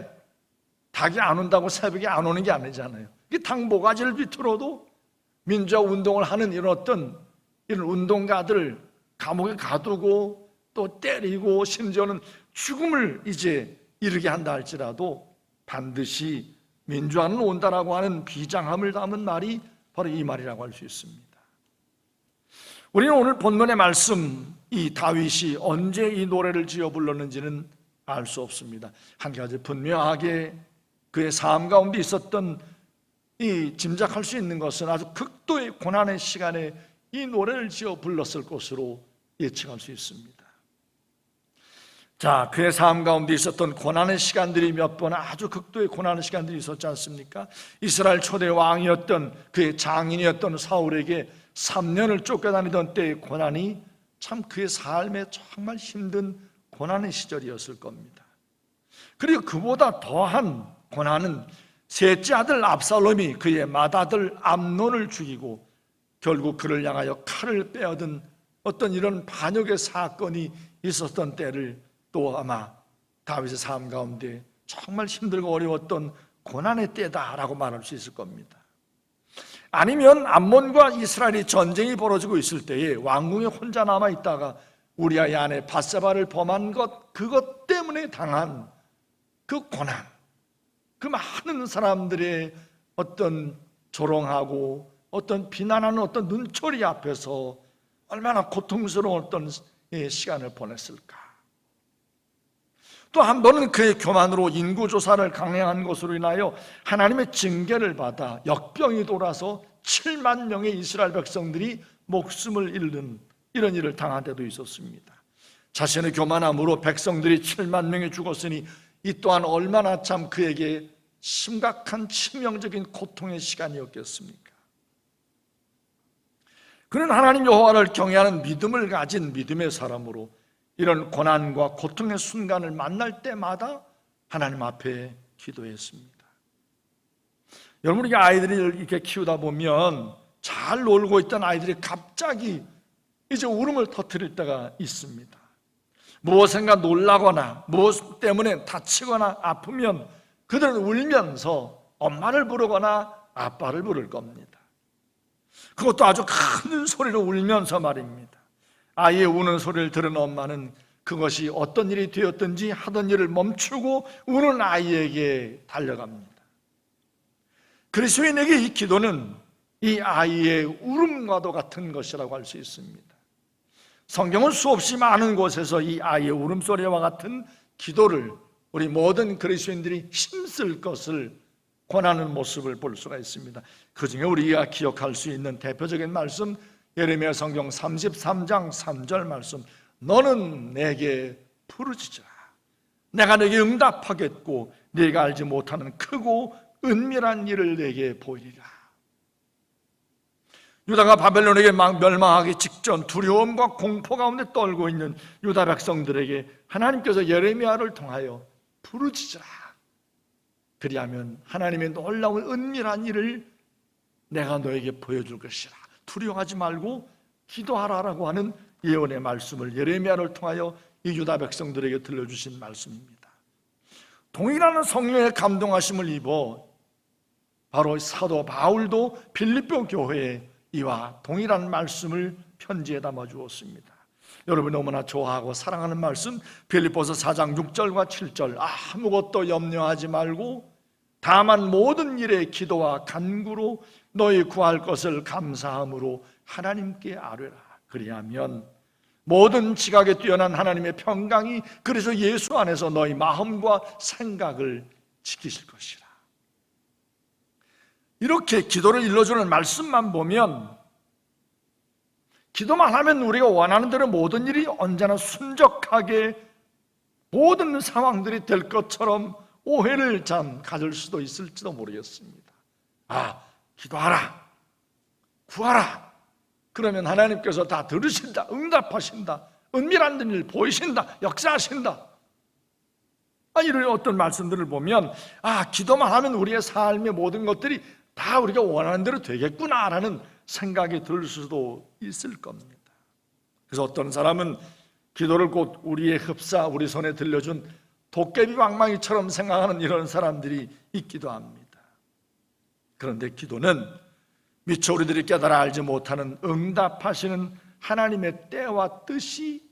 S1: 닭이 안 온다고 새벽에 안 오는 게 아니잖아요. 이 닭 모가지를 비틀어도 민주화 운동을 하는 이런 운동가들을 감옥에 가두고 또 때리고 심지어는 죽음을 이제 이르게 한다 할지라도 반드시 민주화는 온다라고 하는 비장함을 담은 말이 바로 이 말이라고 할 수 있습니다. 우리는 오늘 본문의 말씀, 이 다윗이 언제 이 노래를 지어 불렀는지는 알 수 없습니다. 한 가지 분명하게 그의 삶 가운데 있었던 이 짐작할 수 있는 것은 아주 극도의 고난의 시간에 이 노래를 지어 불렀을 것으로 예측할 수 있습니다. 자, 그의 삶 가운데 있었던 고난의 시간들이 몇 번 아주 극도의 고난의 시간들이 있었지 않습니까? 이스라엘 초대 왕이었던 그의 장인이었던 사울에게 3년을 쫓겨다니던 때의 고난이 참 그의 삶에 정말 힘든 고난의 시절이었을 겁니다. 그리고 그보다 더한 고난은 셋째 아들 압살롬이 그의 맏아들 암논을 죽이고 결국 그를 향하여 칼을 빼앗은 어떤 이런 반역의 사건이 있었던 때를 또 아마 다윗의 삶 가운데 정말 힘들고 어려웠던 고난의 때다라고 말할 수 있을 겁니다. 아니면 암몬과 이스라엘이 전쟁이 벌어지고 있을 때에 왕궁에 혼자 남아 있다가 우리아의 아내 밧세바를 범한 그것 때문에 당한 그 고난, 그 많은 사람들의 어떤 조롱하고 어떤 비난하는 어떤 눈초리 앞에서 얼마나 고통스러운 어떤 시간을 보냈을까. 또 한 번은 그의 교만으로 인구조사를 강행한 것으로 인하여 하나님의 징계를 받아 역병이 돌아서 7만 명의 이스라엘 백성들이 목숨을 잃는 이런 일을 당한 때도 있었습니다. 자신의 교만함으로 백성들이 7만 명이 죽었으니 이 또한 얼마나 참 그에게 심각한 치명적인 고통의 시간이었겠습니까? 그는 하나님 여호와를 경외하는 믿음을 가진 믿음의 사람으로 이런 고난과 고통의 순간을 만날 때마다 하나님 앞에 기도했습니다. 여러분, 우리가 아이들을 이렇게 키우다 보면 잘 놀고 있던 아이들이 갑자기 이제 울음을 터뜨릴 때가 있습니다. 무엇인가 놀라거나 무엇 때문에 다치거나 아프면 그들은 울면서 엄마를 부르거나 아빠를 부를 겁니다. 그것도 아주 큰 소리로 울면서 말입니다. 아이의 우는 소리를 들은 엄마는 그것이 어떤 일이 되었든지 하던 일을 멈추고 우는 아이에게 달려갑니다. 그리스도인에게 이 기도는 이 아이의 울음과도 같은 것이라고 할 수 있습니다. 성경은 수없이 많은 곳에서 이 아이의 울음소리와 같은 기도를 우리 모든 그리스도인들이 힘쓸 것을 권하는 모습을 볼 수가 있습니다. 그 중에 우리가 기억할 수 있는 대표적인 말씀, 예레미야 성경 33장 3절 말씀, 너는 내게 부르짖으라. 내가 내게 응답하겠고 네가 알지 못하는 크고 은밀한 일을 내게 보이리라. 유다가 바벨론에게 막 멸망하기 직전 두려움과 공포 가운데 떨고 있는 유다 백성들에게 하나님께서 예레미야를 통하여 부르짖으라. 그리하면 하나님의 놀라운 은밀한 일을 내가 너에게 보여줄 것이라. 두려워하지 말고 기도하라라고 하는 예언의 말씀을 예레미야를 통하여 이 유다 백성들에게 들려주신 말씀입니다. 동일한 성령의 감동하심을 입어 바로 사도 바울도 빌립보 교회에 이와 동일한 말씀을 편지에 담아 주었습니다. 여러분이 너무나 좋아하고 사랑하는 말씀, 빌립보서 4장 6절과 7절, 아무것도 염려하지 말고 다만 모든 일에 기도와 간구로 너희 구할 것을 감사함으로 하나님께 아뢰라. 그리하면 모든 지각에 뛰어난 하나님의 평강이 그래서 예수 안에서 너희 마음과 생각을 지키실 것이라. 이렇게 기도를 일러주는 말씀만 보면, 기도만 하면 우리가 원하는 대로 모든 일이 언제나 순적하게 모든 상황들이 될 것처럼 오해를 참 가질 수도 있을지도 모르겠습니다. 기도하라, 구하라, 그러면 하나님께서 다 들으신다, 응답하신다, 은밀한 일 보이신다, 역사하신다, 이런 어떤 말씀들을 보면 기도만 하면 우리의 삶의 모든 것들이 다 우리가 원하는 대로 되겠구나라는 생각이 들 수도 있을 겁니다. 그래서 어떤 사람은 기도를 곧 우리의 흡사, 우리 손에 들려준 도깨비 방망이처럼 생각하는 이런 사람들이 있기도 합니다. 그런데 기도는 미처 우리들이 깨달아 알지 못하는 응답하시는 하나님의 때와 뜻이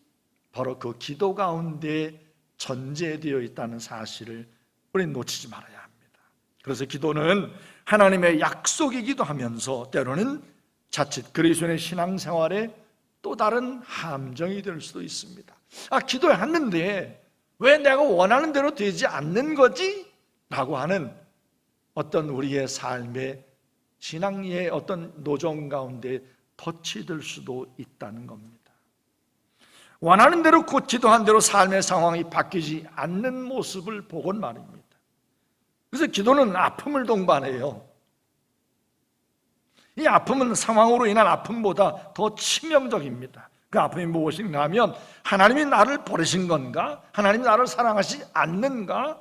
S1: 바로 그 기도 가운데 전제되어 있다는 사실을 우리는 놓치지 말아야 합니다. 그래서 기도는 하나님의 약속이기도 하면서 때로는 자칫 그리스도인의 신앙생활에 또 다른 함정이 될 수도 있습니다. 기도했는데 왜 내가 원하는 대로 되지 않는 거지? 라고 하는 어떤 우리의 삶의 신앙의 어떤 노정 가운데 덫이 될 수도 있다는 겁니다. 원하는 대로 곧 기도한 대로 삶의 상황이 바뀌지 않는 모습을 보곤 말입니다. 그래서 기도는 아픔을 동반해요. 이 아픔은 상황으로 인한 아픔보다 더 치명적입니다. 그 아픔이 무엇인가 하면 하나님이 나를 버리신 건가? 하나님이 나를 사랑하시지 않는가?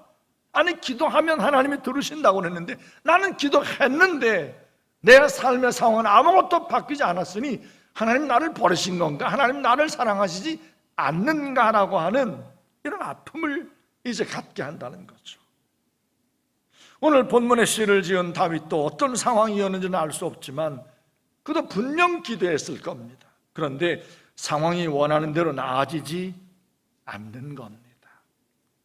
S1: 아니, 기도하면 하나님이 들으신다고 했는데 나는 기도했는데 내 삶의 상황은 아무것도 바뀌지 않았으니 하나님 나를 버리신 건가? 하나님 나를 사랑하시지 않는가라고 하는 이런 아픔을 이제 갖게 한다는 거죠. 오늘 본문의 시를 지은 다윗도 어떤 상황이었는지는 알 수 없지만 그도 분명 기도했을 겁니다. 그런데 상황이 원하는 대로 나아지지 않는 겁니다.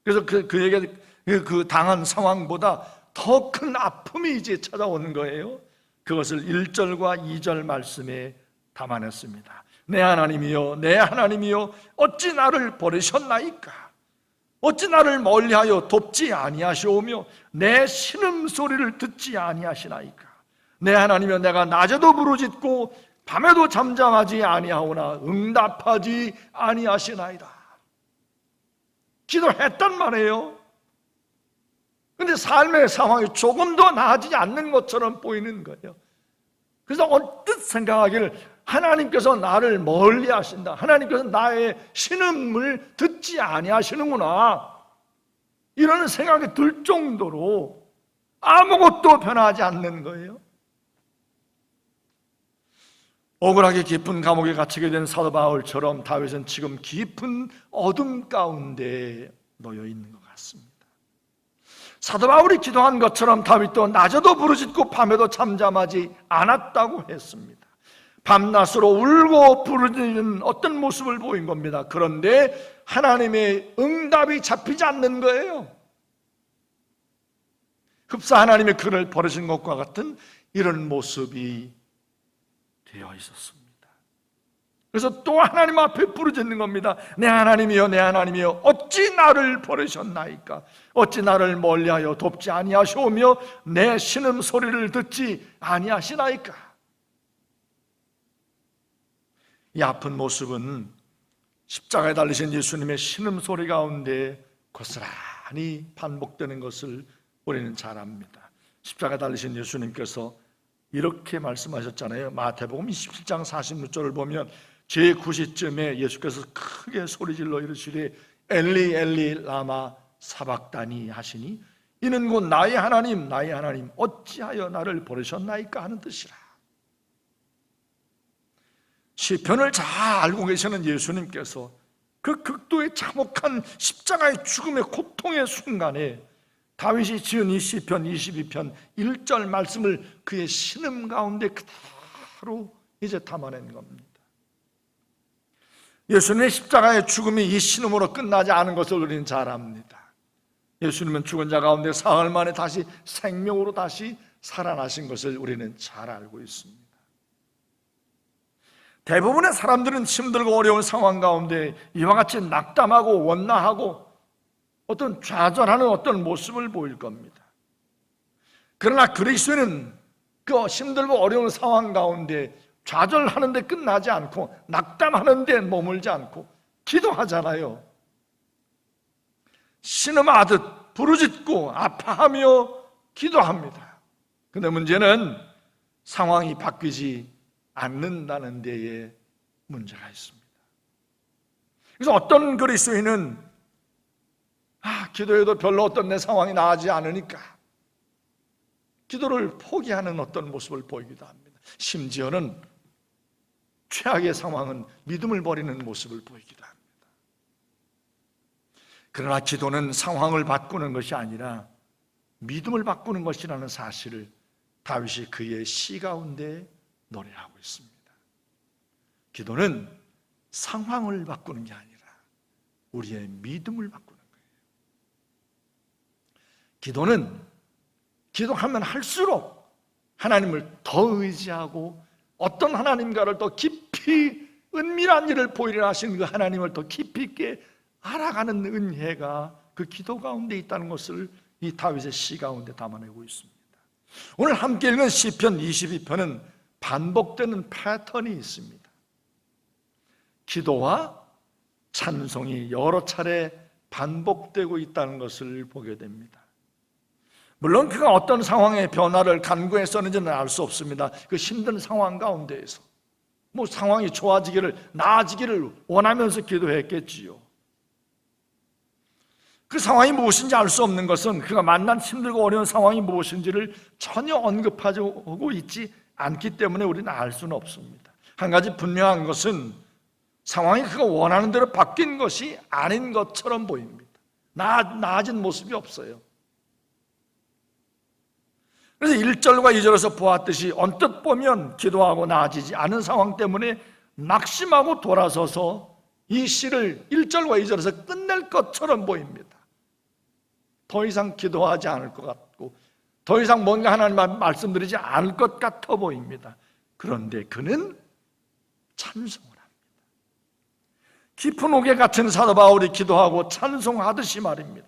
S1: 그래서 그에게 그 당한 상황보다 더 큰 아픔이 이제 찾아오는 거예요. 그것을 1절과 2절 말씀에 담아냈습니다. 내 하나님이여, 내 하나님이여, 어찌 나를 버리셨나이까? 어찌 나를 멀리하여 돕지 아니하시오며 내 신음소리를 듣지 아니하시나이까? 내 하나님이여, 내가 낮에도 부르짖고 밤에도 잠잠하지 아니하오나 응답하지 아니하시나이다. 기도했단 말이에요. 근데 삶의 상황이 조금 더 나아지지 않는 것처럼 보이는 거예요. 그래서 언뜻 생각하기를 하나님께서 나를 멀리 하신다, 하나님께서 나의 신음을 듣지 아니하시는구나, 이런 생각이 들 정도로 아무것도 변하지 않는 거예요. 억울하게 깊은 감옥에 갇히게 된 사도 바울처럼 다윗은 지금 깊은 어둠 가운데 놓여 있는 것 같습니다. 사도 바울이 기도한 것처럼 다윗도 낮에도 부르짖고 밤에도 잠잠하지 않았다고 했습니다. 밤낮으로 울고 부르짖는 어떤 모습을 보인 겁니다. 그런데 하나님의 응답이 잡히지 않는 거예요. 흡사 하나님의 그를 버리신 것과 같은 이런 모습이 되어 있었습니다. 그래서 또 하나님 앞에 부르짖는 겁니다. 내 하나님이여, 내 하나님이여, 어찌 나를 버리셨나이까? 어찌 나를 멀리하여 돕지 아니하시오며 내 신음 소리를 듣지 아니하시나이까? 이 아픈 모습은 십자가에 달리신 예수님의 신음 소리 가운데 고스란히 반복되는 것을 우리는 잘 압니다. 십자가에 달리신 예수님께서 이렇게 말씀하셨잖아요. 마태복음 27장 46절을 보면 제9시쯤에 예수께서 크게 소리질러 이르시되 엘리 엘리 라마 사박다니 하시니 이는 곧 나의 하나님 나의 하나님 어찌하여 나를 버리셨나이까 하는 뜻이라. 시편을 잘 알고 계시는 예수님께서 그 극도의 참혹한 십자가의 죽음의 고통의 순간에 다윗이 지은 이 시편 22편 1절 말씀을 그의 신음 가운데 그대로 이제 담아낸 겁니다. 예수님의 십자가의 죽음이 이 신음으로 끝나지 않은 것을 우리는 잘 압니다. 예수님은 죽은 자 가운데 사흘 만에 다시 생명으로 다시 살아나신 것을 우리는 잘 알고 있습니다. 대부분의 사람들은 힘들고 어려운 상황 가운데 이와 같이 낙담하고 원나하고 어떤 좌절하는 어떤 모습을 보일 겁니다. 그러나 그리스도인은 그 힘들고 어려운 상황 가운데 좌절하는데 끝나지 않고 낙담하는데 머물지 않고 기도하잖아요. 신음하듯 부르짖고 아파하며 기도합니다. 그런데 문제는 상황이 바뀌지 않는다는 데에 문제가 있습니다. 그래서 어떤 그리스도인은 기도해도 별로 어떤 내 상황이 나아지지 않으니까 기도를 포기하는 어떤 모습을 보이기도 합니다. 심지어는 최악의 상황은 믿음을 버리는 모습을 보이기도 합니다. 그러나 기도는 상황을 바꾸는 것이 아니라 믿음을 바꾸는 것이라는 사실을 다윗이 그의 시 가운데 노래하고 있습니다. 기도는 상황을 바꾸는 게 아니라 우리의 믿음을 바꾸는 거예요. 기도는 기도하면 할수록 하나님을 더 의지하고 어떤 하나님과를 더 깊이 은밀한 일을 보이려 하시는 그 하나님을 더 깊이 있게 알아가는 은혜가 그 기도 가운데 있다는 것을 이 다윗의 시 가운데 담아내고 있습니다. 오늘 함께 읽은 시편 22편은 반복되는 패턴이 있습니다. 기도와 찬송이 여러 차례 반복되고 있다는 것을 보게 됩니다. 물론 그가 어떤 상황의 변화를 간구했었는지는 알 수 없습니다. 그 힘든 상황 가운데에서 상황이 좋아지기를 나아지기를 원하면서 기도했겠지요. 그 상황이 무엇인지 알 수 없는 것은 그가 만난 힘들고 어려운 상황이 무엇인지를 전혀 언급하고 있지 않기 때문에 우리는 알 수는 없습니다. 한 가지 분명한 것은 상황이 그가 원하는 대로 바뀐 것이 아닌 것처럼 보입니다. 나아진 모습이 없어요. 그래서 1절과 2절에서 보았듯이 언뜻 보면 기도하고 나아지지 않은 상황 때문에 낙심하고 돌아서서 이 시를 1절과 2절에서 끝낼 것처럼 보입니다. 더 이상 기도하지 않을 것 같고 더 이상 뭔가 하나님 말씀드리지 않을 것 같아 보입니다. 그런데 그는 찬송을 합니다. 깊은 옥에 갇힌 사도 바울이 기도하고 찬송하듯이 말입니다.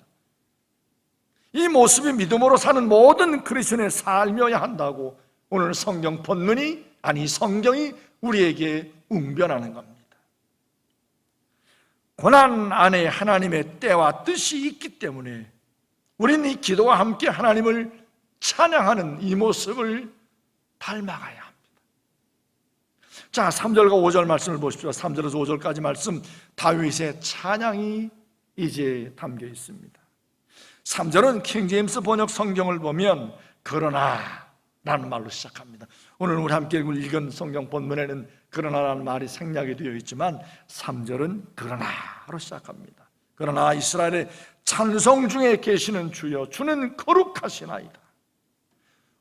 S1: 이 모습이 믿음으로 사는 모든 그리스도인의 삶이어야 한다고 오늘 성경 본문이 성경이 우리에게 웅변하는 겁니다. 고난 안에 하나님의 때와 뜻이 있기 때문에 우리는 이 기도와 함께 하나님을 찬양하는 이 모습을 닮아가야 합니다. 자, 3절과 5절 말씀을 보십시오. 3절에서 5절까지 말씀, 다윗의 찬양이 이제 담겨 있습니다. 3절은 킹제임스 번역 성경을 보면 그러나 라는 말로 시작합니다. 오늘 우리 함께 읽은 성경 본문에는 그러나라는 말이 생략이 되어 있지만 3절은 그러나로 시작합니다. 그러나 이스라엘의 찬송 중에 계시는 주여, 주는 거룩하시나이다.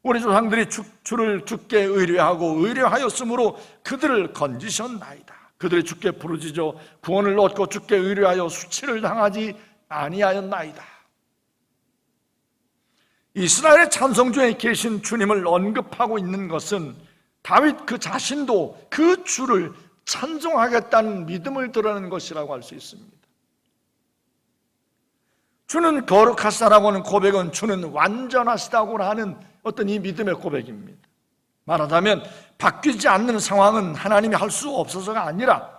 S1: 우리 조상들이 주를 주께 의뢰하고 의뢰하였으므로 그들을 건지셨나이다. 그들이 주께 부르짖어 구원을 얻고 주께 의뢰하여 수치를 당하지 아니하였나이다. 이스라엘의 찬송 중에 계신 주님을 언급하고 있는 것은 다윗 그 자신도 그 주를 찬송하겠다는 믿음을 드러내는 것이라고 할 수 있습니다. 주는 거룩하시다라고 하는 고백은 주는 완전하시다고 하는 어떤 이 믿음의 고백입니다. 말하자면 바뀌지 않는 상황은 하나님이 할 수 없어서가 아니라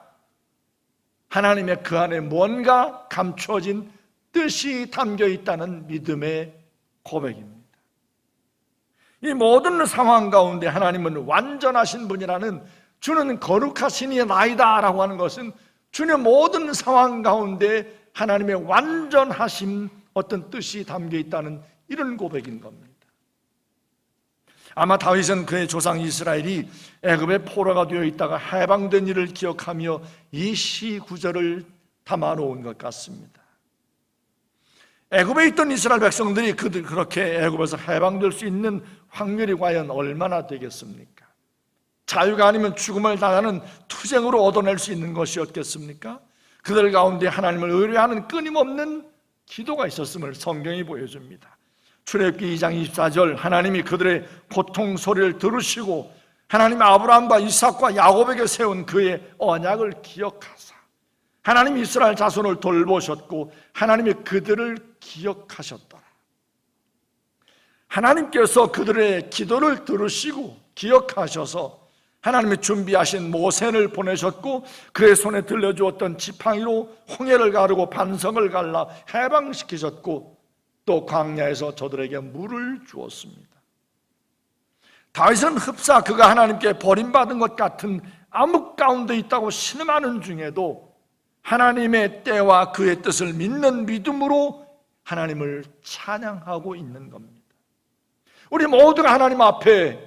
S1: 하나님의 그 안에 뭔가 감추어진 뜻이 담겨 있다는 믿음의 고백입니다. 이 모든 상황 가운데 하나님은 완전하신 분이라는, 주는 거룩하시니 나이다 라고 하는 것은 주의 모든 상황 가운데 하나님의 완전하신 어떤 뜻이 담겨 있다는 이런 고백인 겁니다. 아마 다윗은 그의 조상 이스라엘이 애굽의 포로가 되어 있다가 해방된 일을 기억하며 이 시 구절을 담아놓은 것 같습니다. 애굽에 있던 이스라엘 백성들이 그렇게 애굽에서 해방될 수 있는 확률이 과연 얼마나 되겠습니까? 자유가 아니면 죽음을 당하는 투쟁으로 얻어낼 수 있는 것이었겠습니까? 그들 가운데 하나님을 의뢰하는 끊임없는 기도가 있었음을 성경이 보여줍니다. 출애굽기 2장 24절, 하나님이 그들의 고통 소리를 들으시고 하나님이 아브라함과 이삭과 야곱에게 세운 그의 언약을 기억하사 하나님이 이스라엘 자손을 돌보셨고 하나님이 그들을 기억하셨더라. 하나님께서 그들의 기도를 들으시고 기억하셔서 하나님이 준비하신 모세를 보내셨고 그의 손에 들려주었던 지팡이로 홍해를 가르고 반석을 갈라 해방시키셨고 또 광야에서 저들에게 물을 주었습니다. 다윗은 흡사 그가 하나님께 버림받은 것 같은 암흑 가운데 있다고 신음하는 중에도 하나님의 때와 그의 뜻을 믿는 믿음으로 하나님을 찬양하고 있는 겁니다. 우리 모두가 하나님 앞에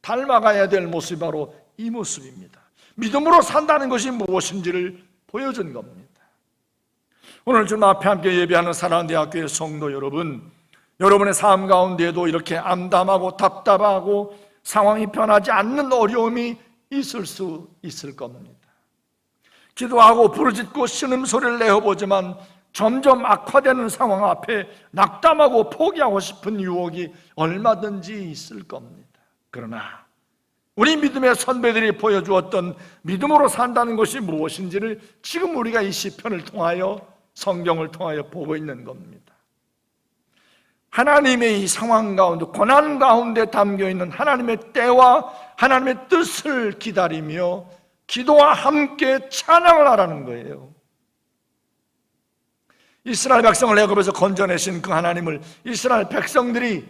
S1: 닮아가야 될 모습이 바로 이 모습입니다. 믿음으로 산다는 것이 무엇인지를 보여준 겁니다. 오늘 주님 앞에 함께 예배하는 사랑하는 대학교의 성도 여러분, 여러분의 삶 가운데에도 이렇게 암담하고 답답하고 상황이 변하지 않는 어려움이 있을 수 있을 겁니다. 기도하고 부르짖고 신음소리를 내어보지만 점점 악화되는 상황 앞에 낙담하고 포기하고 싶은 유혹이 얼마든지 있을 겁니다. 그러나 우리 믿음의 선배들이 보여주었던 믿음으로 산다는 것이 무엇인지를 지금 우리가 이 시편을 통하여, 성경을 통하여 보고 있는 겁니다. 하나님의 이 상황 가운데, 고난 가운데 담겨있는 하나님의 때와 하나님의 뜻을 기다리며 기도와 함께 찬양을 하라는 거예요. 이스라엘 백성을 애굽에서 건져내신 그 하나님을 이스라엘 백성들이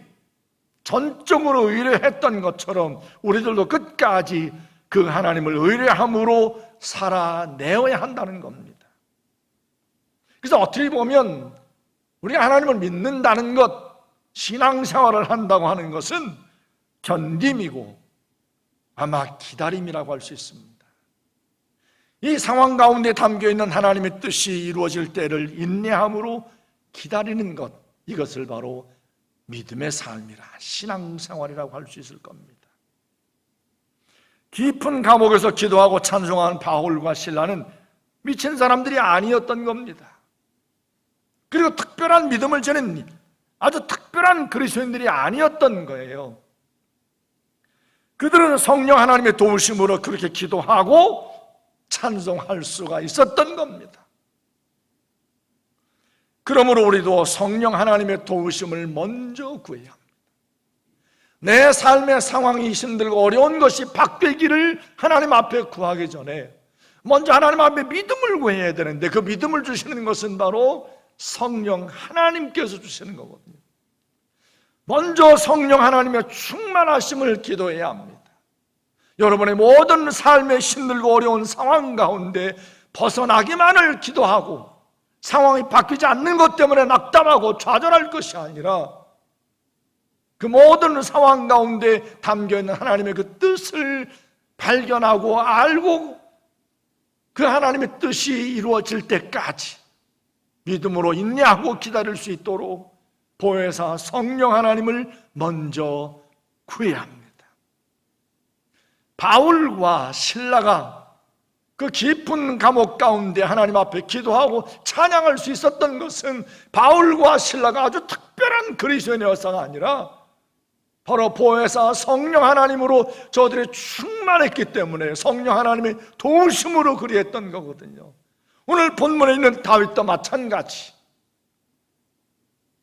S1: 전적으로 의뢰했던 것처럼 우리들도 끝까지 그 하나님을 의뢰함으로 살아내어야 한다는 겁니다. 그래서 어떻게 보면 우리가 하나님을 믿는다는 것, 신앙생활을 한다고 하는 것은 견딤이고 아마 기다림이라고 할 수 있습니다. 이 상황 가운데 담겨있는 하나님의 뜻이 이루어질 때를 인내함으로 기다리는 것, 이것을 바로 믿음의 삶이라, 신앙생활이라고 할 수 있을 겁니다. 깊은 감옥에서 기도하고 찬송하는 바울과 실라는 미친 사람들이 아니었던 겁니다. 그리고 특별한 믿음을 지닌 아주 특별한 그리스도인들이 아니었던 거예요. 그들은 성령 하나님의 도우심으로 그렇게 기도하고 찬송할 수가 있었던 겁니다. 그러므로 우리도 성령 하나님의 도우심을 먼저 구해야 합니다. 내 삶의 상황이 힘들고 어려운 것이 바뀌기를 하나님 앞에 구하기 전에 먼저 하나님 앞에 믿음을 구해야 되는데, 그 믿음을 주시는 것은 바로 성령 하나님께서 주시는 거거든요. 먼저 성령 하나님의 충만하심을 기도해야 합니다. 여러분의 모든 삶의 힘들고 어려운 상황 가운데 벗어나기만을 기도하고 상황이 바뀌지 않는 것 때문에 낙담하고 좌절할 것이 아니라 그 모든 상황 가운데 담겨있는 하나님의 그 뜻을 발견하고 알고 그 하나님의 뜻이 이루어질 때까지 믿음으로 인내하고 기다릴 수 있도록 보혜사 성령 하나님을 먼저 구해야 합니다. 바울과 실라가 그 깊은 감옥 가운데 하나님 앞에 기도하고 찬양할 수 있었던 것은 바울과 실라가 아주 특별한 그리스도인이어서가 아니라 바로 보혜사 성령 하나님으로 저들이 충만했기 때문에 성령 하나님의 도우심으로 그리했던 거거든요. 오늘 본문에 있는 다윗도 마찬가지,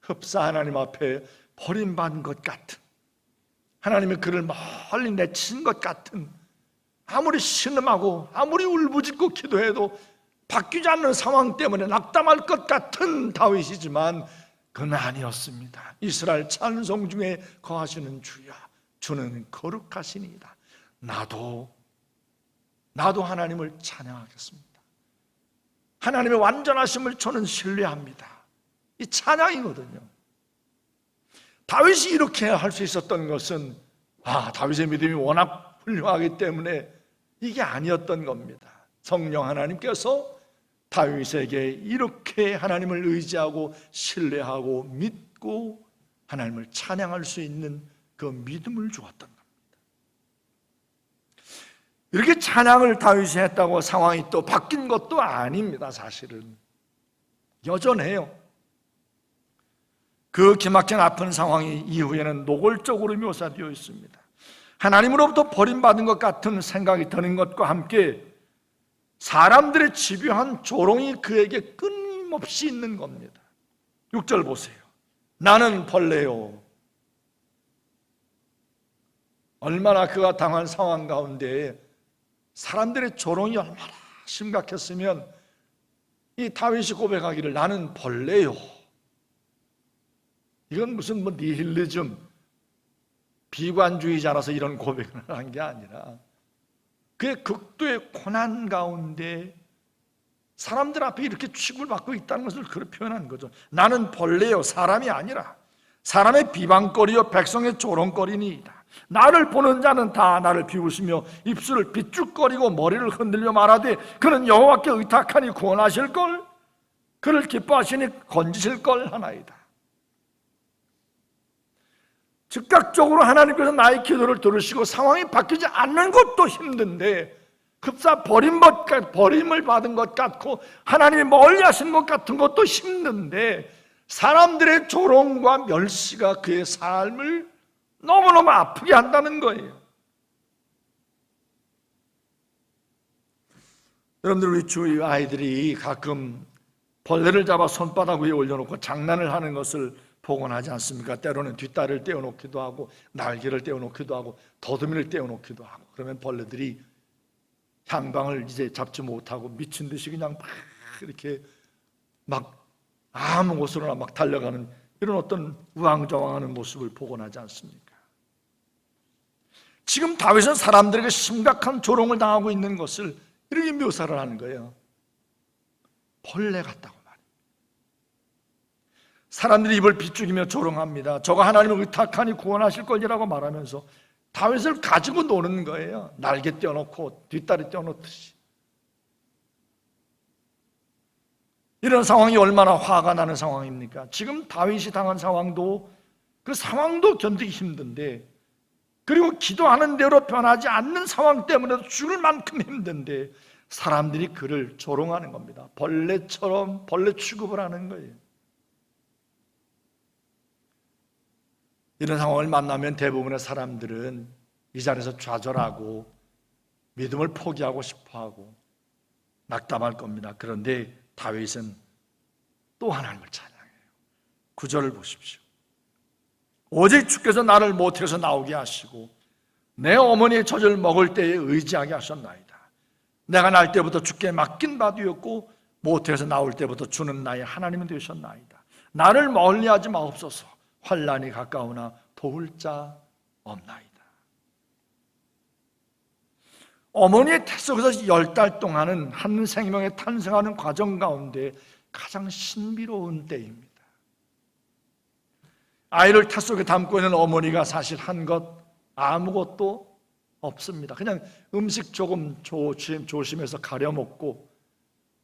S1: 흡사 하나님 앞에 버림받은 것 같은, 하나님의 그를 멀리 내친 것 같은, 아무리 신음하고 아무리 울부짖고 기도해도 바뀌지 않는 상황 때문에 낙담할 것 같은 다윗이지만 그는 아니었습니다. 이스라엘 찬송 중에 거하시는 주여, 주는 거룩하시니이다. 나도 하나님을 찬양하겠습니다. 하나님의 완전하심을 저는 신뢰합니다. 이 찬양이거든요. 다윗이 이렇게 할 수 있었던 것은 다윗의 믿음이 워낙 훌륭하기 때문에 이게 아니었던 겁니다. 성령 하나님께서 다윗에게 이렇게 하나님을 의지하고 신뢰하고 믿고 하나님을 찬양할 수 있는 그 믿음을 주었던 겁니다. 이렇게 찬양을 다윗이 했다고 상황이 또 바뀐 것도 아닙니다. 사실은 여전해요. 그 기막힌 아픈 상황이 이후에는 노골적으로 묘사되어 있습니다. 하나님으로부터 버림받은 것 같은 생각이 드는 것과 함께 사람들의 집요한 조롱이 그에게 끊임없이 있는 겁니다. 6절 보세요. 나는 벌레요. 얼마나 그가 당한 상황 가운데 사람들의 조롱이 얼마나 심각했으면 이 다윗이 고백하기를 나는 벌레요. 이건 무슨 니힐리즘, 비관주의자라서 이런 고백을 한 게 아니라 그의 극도의 고난 가운데 사람들 앞에 이렇게 취급을 받고 있다는 것을 그렇게 표현한 거죠. 나는 벌레요, 사람이 아니라 사람의 비방거리요 백성의 조롱거리니이다. 나를 보는 자는 다 나를 비웃으며 입술을 비죽거리고 머리를 흔들며 말하되 그는 여호와께 의탁하니 구원하실걸, 그를 기뻐하시니 건지실걸 하나이다. 즉각적으로 하나님께서 나의 기도를 들으시고 상황이 바뀌지 않는 것도 힘든데 급사 버림을 받은 것 같고 하나님이 멀리 하신 것 같은 것도 힘든데 사람들의 조롱과 멸시가 그의 삶을 너무너무 아프게 한다는 거예요. 여러분들, 우리 주위 아이들이 가끔 벌레를 잡아 손바닥 위에 올려놓고 장난을 하는 것을 보곤 하지 않습니까? 때로는 뒷다리를 떼어놓기도 하고 날개를 떼어놓기도 하고 더듬이를 떼어놓기도 하고, 그러면 벌레들이 향방을 이제 잡지 못하고 미친 듯이 그냥 막 이렇게 막 아무 곳으로나 막 달려가는 이런 어떤 우왕좌왕하는 모습을 보곤 하지 않습니까? 지금 다윗은 사람들에게 심각한 조롱을 당하고 있는 것을 이렇게 묘사를 하는 거예요. 벌레 같다고 말해요. 사람들이 입을 비죽이며 조롱합니다. 저가 하나님을 의탁하니 구원하실 것이라고 말하면서 다윗을 가지고 노는 거예요. 날개 떼어놓고 뒷다리 떼어놓듯이. 이런 상황이 얼마나 화가 나는 상황입니까? 지금 다윗이 당한 상황도 그 상황도 견디기 힘든데, 그리고 기도하는 대로 변하지 않는 상황 때문에도 죽을 만큼 힘든데 사람들이 그를 조롱하는 겁니다. 벌레처럼 벌레 취급을 하는 거예요. 이런 상황을 만나면 대부분의 사람들은 이 자리에서 좌절하고 믿음을 포기하고 싶어하고 낙담할 겁니다. 그런데 다윗은 또 하나님을 찬양해요. 9절을 보십시오. 오직 주께서 나를 모태에서 나오게 하시고 내 어머니의 젖을 먹을 때에 의지하게 하셨나이다. 내가 날 때부터 주께 맡긴 바 되었고 모태에서 나올 때부터 주는 나의 하나님이 되셨나이다. 나를 멀리하지 마옵소서. 환난이 가까우나 도울 자 없나이다. 어머니의 태 속에서 10달 동안은 한 생명에 탄생하는 과정 가운데 가장 신비로운 때입니다. 아이를 태 속에 담고 있는 어머니가 사실 한 것 아무것도 없습니다. 그냥 음식 조금 조심해서 가려 먹고,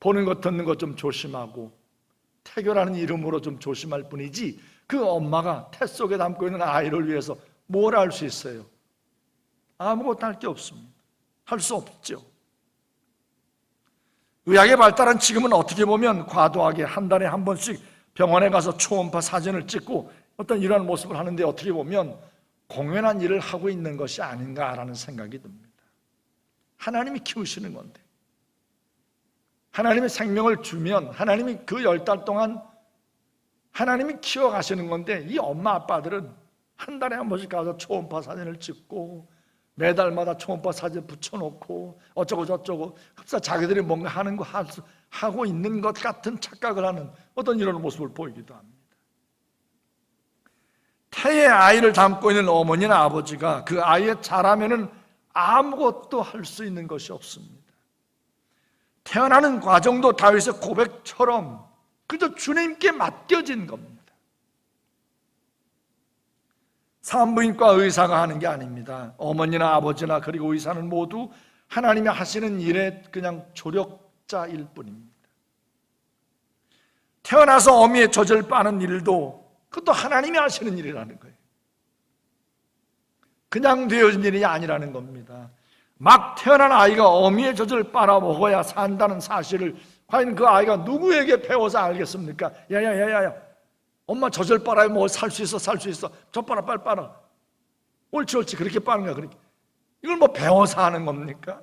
S1: 보는 것 듣는 것 좀 조심하고, 태교라는 이름으로 좀 조심할 뿐이지, 그 엄마가 태 속에 담고 있는 아이를 위해서 뭘 할 수 있어요? 아무것도 할 게 없습니다. 할 수 없죠. 의학의 발달한 지금은 어떻게 보면 과도하게 한 달에 한 번씩 병원에 가서 초음파 사진을 찍고 어떤 이러한 모습을 하는데, 어떻게 보면 공연한 일을 하고 있는 것이 아닌가라는 생각이 듭니다. 하나님이 키우시는 건데, 하나님의 생명을 주면 하나님이 그 10달 동안 하나님이 키워가시는 건데, 이 엄마 아빠들은 한 달에 한 번씩 가서 초음파 사진을 찍고 매달마다 초음파 사진 붙여놓고 어쩌고 저쩌고, 흡사 자기들이 뭔가 하는 거 하고 있는 것 같은 착각을 하는 어떤 이런 모습을 보이기도 합니다. 태의 아이를 담고 있는 어머니나 아버지가 그 아이의 자라면은 아무것도 할 수 있는 것이 없습니다. 태어나는 과정도 다윗의 고백처럼 그저 주님께 맡겨진 겁니다. 산부인과 의사가 하는 게 아닙니다. 어머니나 아버지나 그리고 의사는 모두 하나님이 하시는 일에 그냥 조력자일 뿐입니다. 태어나서 어미의 젖을 빠는 일도 그것도 하나님이 하시는 일이라는 거예요. 그냥 되어진 일이 아니라는 겁니다. 막 태어난 아이가 어미의 젖을 빨아먹어야 산다는 사실을 과연 그 아이가 누구에게 배워서 알겠습니까? 야야야야야, 엄마 젖을 빨아야 뭐 살 수 있어, 살 수 있어. 젖 빨아, 빨리 빨아. 옳지 옳지, 그렇게 빠는 거야. 그렇게. 이걸 뭐 배워서 하는 겁니까?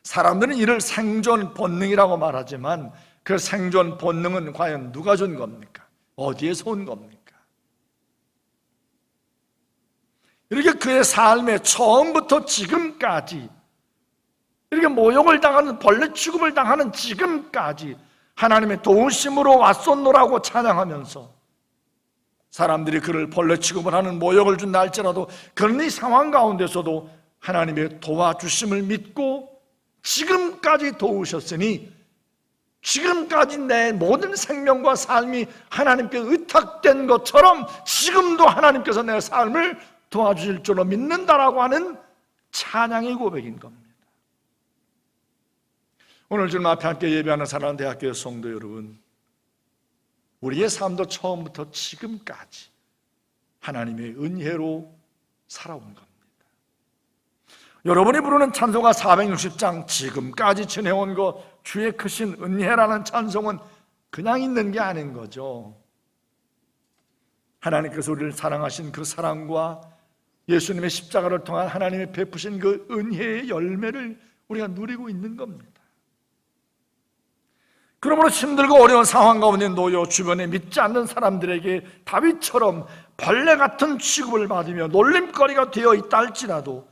S1: 사람들은 이를 생존 본능이라고 말하지만 그 생존 본능은 과연 누가 준 겁니까? 어디에서 온 겁니까? 이렇게 그의 삶에 처음부터 지금까지 이렇게 모욕을 당하는, 벌레 취급을 당하는 지금까지 하나님의 도우심으로 왔었노라고 찬양하면서, 사람들이 그를 벌레 취급을 하는, 모욕을 준다 할지라도 그런 이 상황 가운데서도 하나님의 도와주심을 믿고 지금까지 도우셨으니, 지금까지 내 모든 생명과 삶이 하나님께 의탁된 것처럼 지금도 하나님께서 내 삶을 도와주실 줄로 믿는다라고 하는 찬양의 고백인 겁니다. 오늘 주님 앞에 함께 예배하는 사랑하는 대학교의 성도 여러분, 우리의 삶도 처음부터 지금까지 하나님의 은혜로 살아온 겁니다. 여러분이 부르는 찬송가 460장 지금까지 지내온 것 주의 크신 은혜라는 찬송은 그냥 있는 게 아닌 거죠. 하나님께서 우리를 사랑하신 그 사랑과 예수님의 십자가를 통한 하나님의 베푸신 그 은혜의 열매를 우리가 누리고 있는 겁니다. 그러므로 힘들고 어려운 상황 가운데 놓여 주변에 믿지 않는 사람들에게 다윗처럼 벌레 같은 취급을 받으며 놀림거리가 되어 있다 할지라도,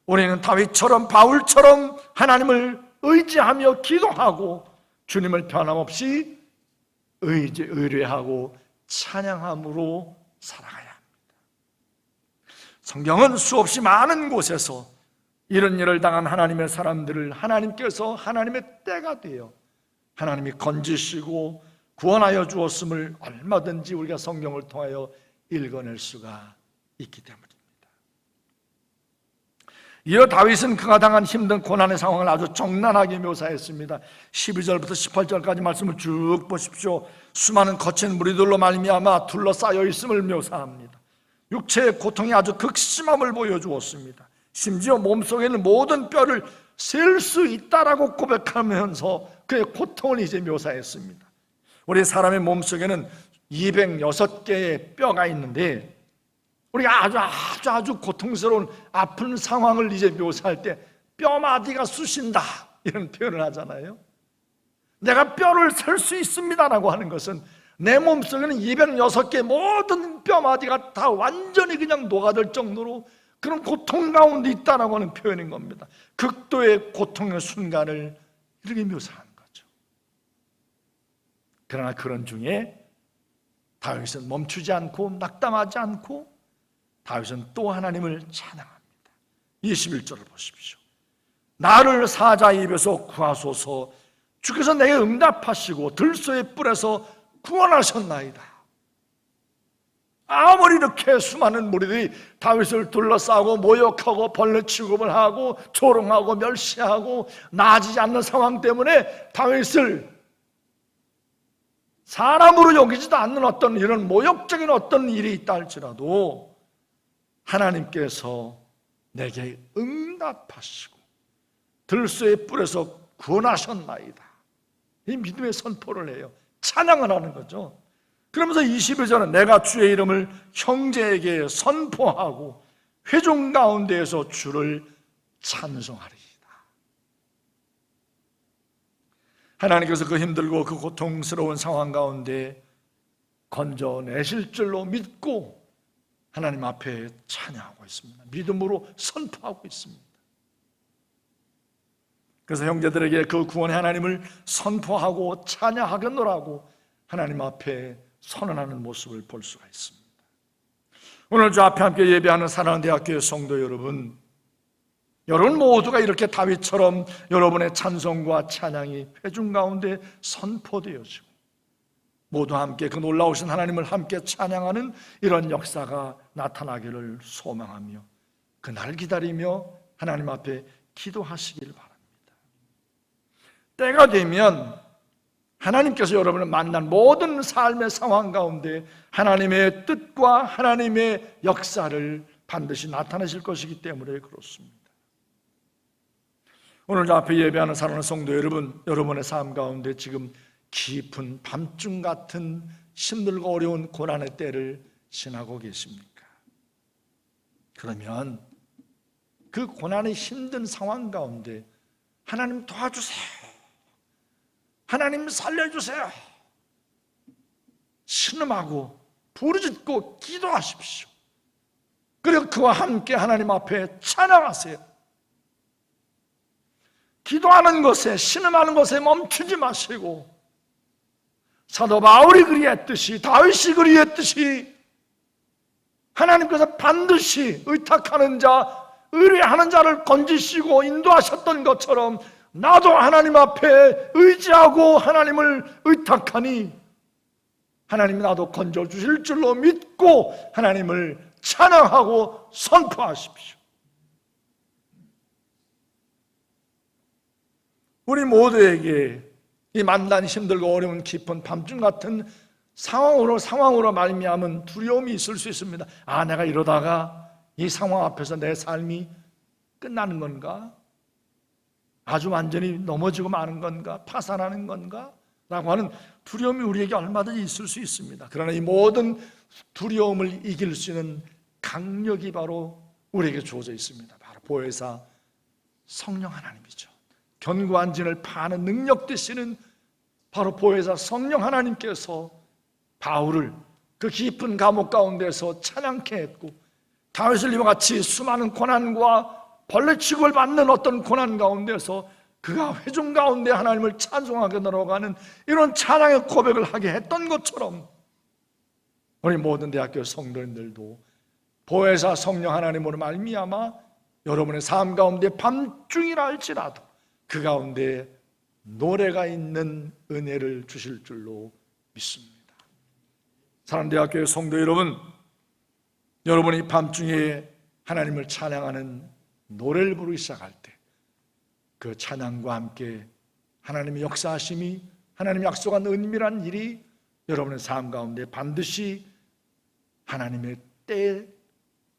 S1: 우리는 다윗처럼 바울처럼 하나님을 의지하며 기도하고 주님을 변함없이 의뢰하고 찬양함으로 살아가야 합니다. 성경은 수없이 많은 곳에서 이런 일을 당한 하나님의 사람들을 하나님께서 하나님의 때가 되어 하나님이 건지시고 구원하여 주었음을 얼마든지 우리가 성경을 통하여 읽어낼 수가 있기 때문입니다. 이어 다윗은 그가 당한 힘든 고난의 상황을 아주 적나라하게 묘사했습니다. 12절부터 18절까지 말씀을 쭉 보십시오. 수많은 거친 무리들로 말미암아 둘러싸여 있음을 묘사합니다. 육체의 고통이 아주 극심함을 보여주었습니다. 심지어 몸속에는 모든 뼈를 셀 수 있다라고 고백하면서 그의 고통을 이제 묘사했습니다. 우리 사람의 몸속에는 206개의 뼈가 있는데, 우리가 아주 고통스러운 아픈 상황을 이제 묘사할 때 뼈마디가 쑤신다 이런 표현을 하잖아요. 내가 뼈를 셀 수 있습니다라고 하는 것은 내 몸속에는 206개 모든 뼈마디가 다 완전히 그냥 녹아들 정도로 그런 고통 가운데 있다라고 하는 표현인 겁니다. 극도의 고통의 순간을 이렇게 묘사한 거죠. 그러나 그런 중에 다윗은 멈추지 않고 낙담하지 않고 다윗은 또 하나님을 찬양합니다. 21절을 보십시오. 나를 사자의 입에서 구하소서, 주께서 내게 응답하시고 들소의 뿔에서 구원하셨나이다. 아무리 이렇게 수많은 무리들이 다윗을 둘러싸고 모욕하고 벌레 취급을 하고 조롱하고 멸시하고 나아지지 않는 상황 때문에 다윗을 사람으로 여기지도 않는 어떤 이런 모욕적인 어떤 일이 있다 할지라도 하나님께서 내게 응답하시고 들소의 뿔에서 구원하셨나이다, 이 믿음의 선포를 해요. 찬양을 하는 거죠. 그러면서 22절은 내가 주의 이름을 형제에게 선포하고 회중 가운데에서 주를 찬송하리이다. 하나님께서 그 힘들고 그 고통스러운 상황 가운데 건져내실 줄로 믿고 하나님 앞에 찬양하고 있습니다. 믿음으로 선포하고 있습니다. 그래서 형제들에게 그 구원의 하나님을 선포하고 찬양하겠노라고 하나님 앞에 선언하는 모습을 볼 수가 있습니다. 오늘 주 앞에 함께 예배하는 사랑하는 대학교의 성도 여러분, 여러분 모두가 이렇게 다윗처럼 여러분의 찬송과 찬양이 회중 가운데 선포되어지고 모두 함께 그 놀라우신 하나님을 함께 찬양하는 이런 역사가 나타나기를 소망하며 그날 기다리며 하나님 앞에 기도하시길 바랍니다. 때가 되면 하나님께서 여러분을 만난 모든 삶의 상황 가운데 하나님의 뜻과 하나님의 역사를 반드시 나타내실 것이기 때문에 그렇습니다. 오늘 저 앞에 예배하는 사랑하는 성도 여러분, 여러분의 삶 가운데 지금 깊은 밤중 같은 힘들고 어려운 고난의 때를 지나고 계십니까? 그러면 그 고난의 힘든 상황 가운데 하나님 도와주세요, 하나님 살려주세요, 신음하고 부르짖고 기도하십시오. 그리고 그와 함께 하나님 앞에 찬양하세요. 기도하는 것에, 신음하는 것에 멈추지 마시고 사도 바울이 그리했듯이, 다윗이 그리했듯이 하나님께서 반드시 의탁하는 자, 의뢰하는 자를 건지시고 인도하셨던 것처럼 나도 하나님 앞에 의지하고 하나님을 의탁하니 하나님이 나도 건져주실 줄로 믿고 하나님을 찬양하고 선포하십시오. 우리 모두에게 이 만난 힘들고 어려운 깊은 밤중 같은 상황으로 말미암은 두려움이 있을 수 있습니다. 아, 내가 이러다가 이 상황 앞에서 내 삶이 끝나는 건가? 아주 완전히 넘어지고 마는 건가? 파산하는 건가? 라고 하는 두려움이 우리에게 얼마든지 있을 수 있습니다. 그러나 이 모든 두려움을 이길 수 있는 강력이 바로 우리에게 주어져 있습니다. 바로 보혜사 성령 하나님이죠. 견고한 진을 파는 능력 되시는 바로 보혜사 성령 하나님께서 바울을 그 깊은 감옥 가운데서 찬양케 했고 다윗을 이와 같이 수많은 고난과 벌레 취급을 받는 어떤 고난 가운데서 그가 회중 가운데 하나님을 찬송하게 들어가는 이런 찬양의 고백을 하게 했던 것처럼 우리 모든 대학교 성도님들도 보혜사 성령 하나님으로 말미암아 여러분의 삶 가운데 밤중이라 할지라도 그 가운데 노래가 있는 은혜를 주실 줄로 믿습니다. 사랑하는 대학교의 성도 여러분, 여러분이 밤중에 하나님을 찬양하는 노래를 부르기 시작할 때 그 찬양과 함께 하나님의 역사하심이, 하나님의 약속한 은밀한 일이 여러분의 삶 가운데 반드시 하나님의 때에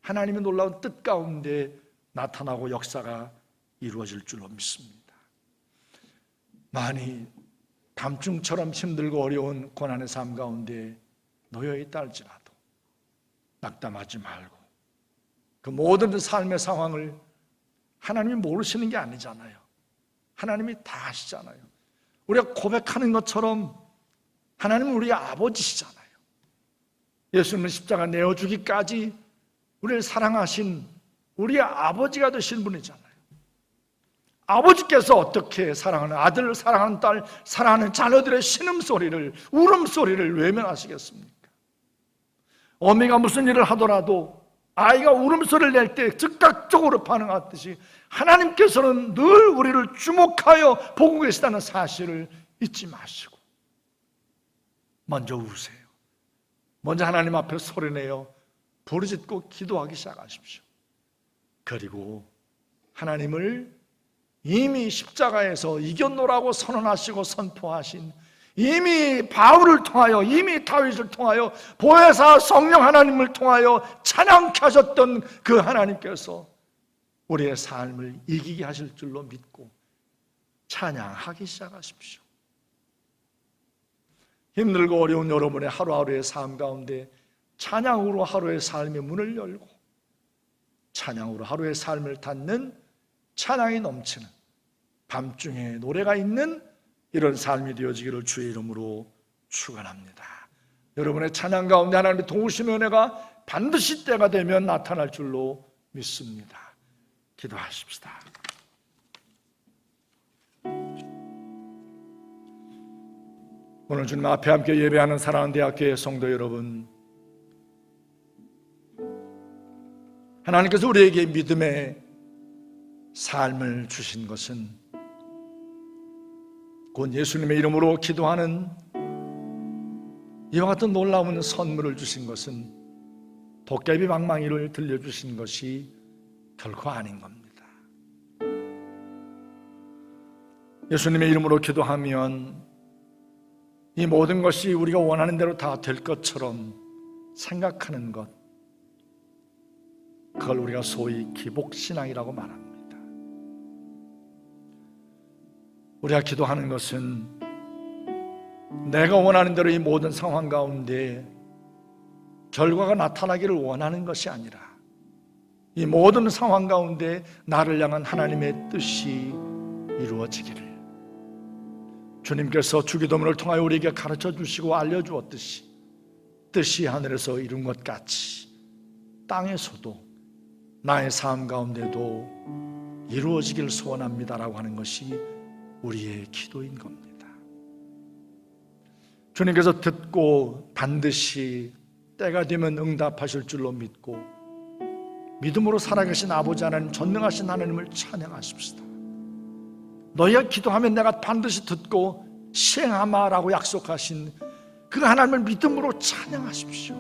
S1: 하나님의 놀라운 뜻 가운데 나타나고 역사가 이루어질 줄로 믿습니다. 많이 밤중처럼 힘들고 어려운 고난의 삶 가운데 놓여 있다 할지라도 낙담하지 말고 그 모든 삶의 상황을 하나님이 모르시는 게 아니잖아요. 하나님이 다 아시잖아요. 우리가 고백하는 것처럼 하나님은 우리의 아버지시잖아요. 예수님은 십자가 내어주기까지 우리를 사랑하신 우리의 아버지가 되신 분이잖아요. 아버지께서 어떻게 사랑하는 아들, 사랑하는 딸, 사랑하는 자녀들의 신음소리를, 울음소리를 외면하시겠습니까? 어미가 무슨 일을 하더라도 아이가 울음소리를 낼 때 즉각적으로 반응하듯이 하나님께서는 늘 우리를 주목하여 보고 계시다는 사실을 잊지 마시고 먼저 우세요. 먼저 하나님 앞에 소리내어 부르짖고 기도하기 시작하십시오. 그리고 하나님을 이미 십자가에서 이겼노라고 선언하시고 선포하신, 이미 바울을 통하여, 이미 다윗을 통하여, 보혜사 성령 하나님을 통하여 찬양케 하셨던 그 하나님께서 우리의 삶을 이기게 하실 줄로 믿고 찬양하기 시작하십시오. 힘들고 어려운 여러분의 하루하루의 삶 가운데 찬양으로 하루의 삶의 문을 열고 찬양으로 하루의 삶을 닫는, 찬양이 넘치는, 밤중에 노래가 있는 이런 삶이 되어지기를 주의 이름으로 축원합니다. 여러분의 찬양 가운데 하나님의 도우심의 은혜가 반드시 때가 되면 나타날 줄로 믿습니다. 기도하십시다. 오늘 주님 앞에 함께 예배하는 사랑하는 대학교의 성도 여러분, 하나님께서 우리에게 믿음의 삶을 주신 것은, 곧 예수님의 이름으로 기도하는 이와 같은 놀라운 선물을 주신 것은 도깨비 방망이를 들려주신 것이 결코 아닌 겁니다. 예수님의 이름으로 기도하면 이 모든 것이 우리가 원하는 대로 다 될 것처럼 생각하는 것, 그걸 우리가 소위 기복신앙이라고 말합니다. 우리가 기도하는 것은 내가 원하는 대로 이 모든 상황 가운데 결과가 나타나기를 원하는 것이 아니라 이 모든 상황 가운데 나를 향한 하나님의 뜻이 이루어지기를, 주님께서 주기도문을 통하여 우리에게 가르쳐 주시고 알려주었듯이 뜻이 하늘에서 이룬 것 같이 땅에서도 나의 삶 가운데도 이루어지길 소원합니다라고 하는 것이 우리의 기도인 겁니다. 주님께서 듣고 반드시 때가 되면 응답하실 줄로 믿고 믿음으로 살아계신 아버지 하나님, 전능하신 하나님을 찬양하십시다. 너희가 기도하면 내가 반드시 듣고 시행하마라고 약속하신 그 하나님을 믿음으로 찬양하십시오.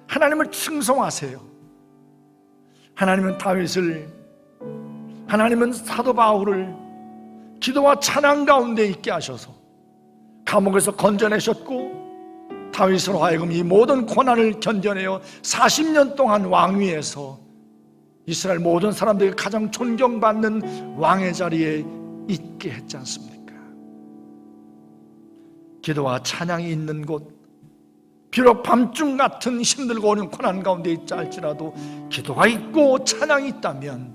S1: 하나님을 칭송하세요. 하나님은 다윗을, 하나님은 사도 바울을 기도와 찬양 가운데 있게 하셔서 감옥에서 건져내셨고, 다윗으로 하여금 이 모든 고난을 견뎌내어 40년 동안 왕위에서 이스라엘 모든 사람들이 가장 존경받는 왕의 자리에 있게 했지 않습니까? 기도와 찬양이 있는 곳, 비록 밤중 같은 힘들고 어려운 고난 가운데 있자 할지라도 기도가 있고 찬양이 있다면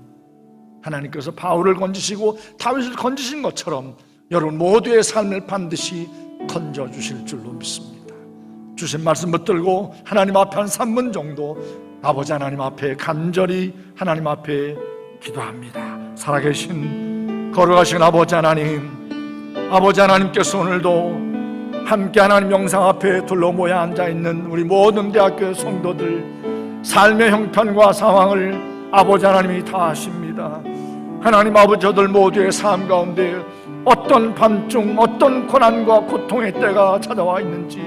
S1: 하나님께서 바울을 건지시고 다윗을 건지신 것처럼 여러분 모두의 삶을 반드시 건져주실 줄로 믿습니다. 주신 말씀 붙들고 하나님 앞에 한 3분 정도 아버지 하나님 앞에 간절히 하나님 앞에 기도합니다. 살아계신 거룩하신 아버지 하나님께서 오늘도 함께 하나님 영상 앞에 둘러 모여 앉아있는 우리 모든 대학교 성도들 삶의 형편과 상황을 아버지 하나님이 다 아십니다. 하나님 아버지, 저들 모두의 삶 가운데 어떤 밤중 어떤 고난과 고통의 때가 찾아와 있는지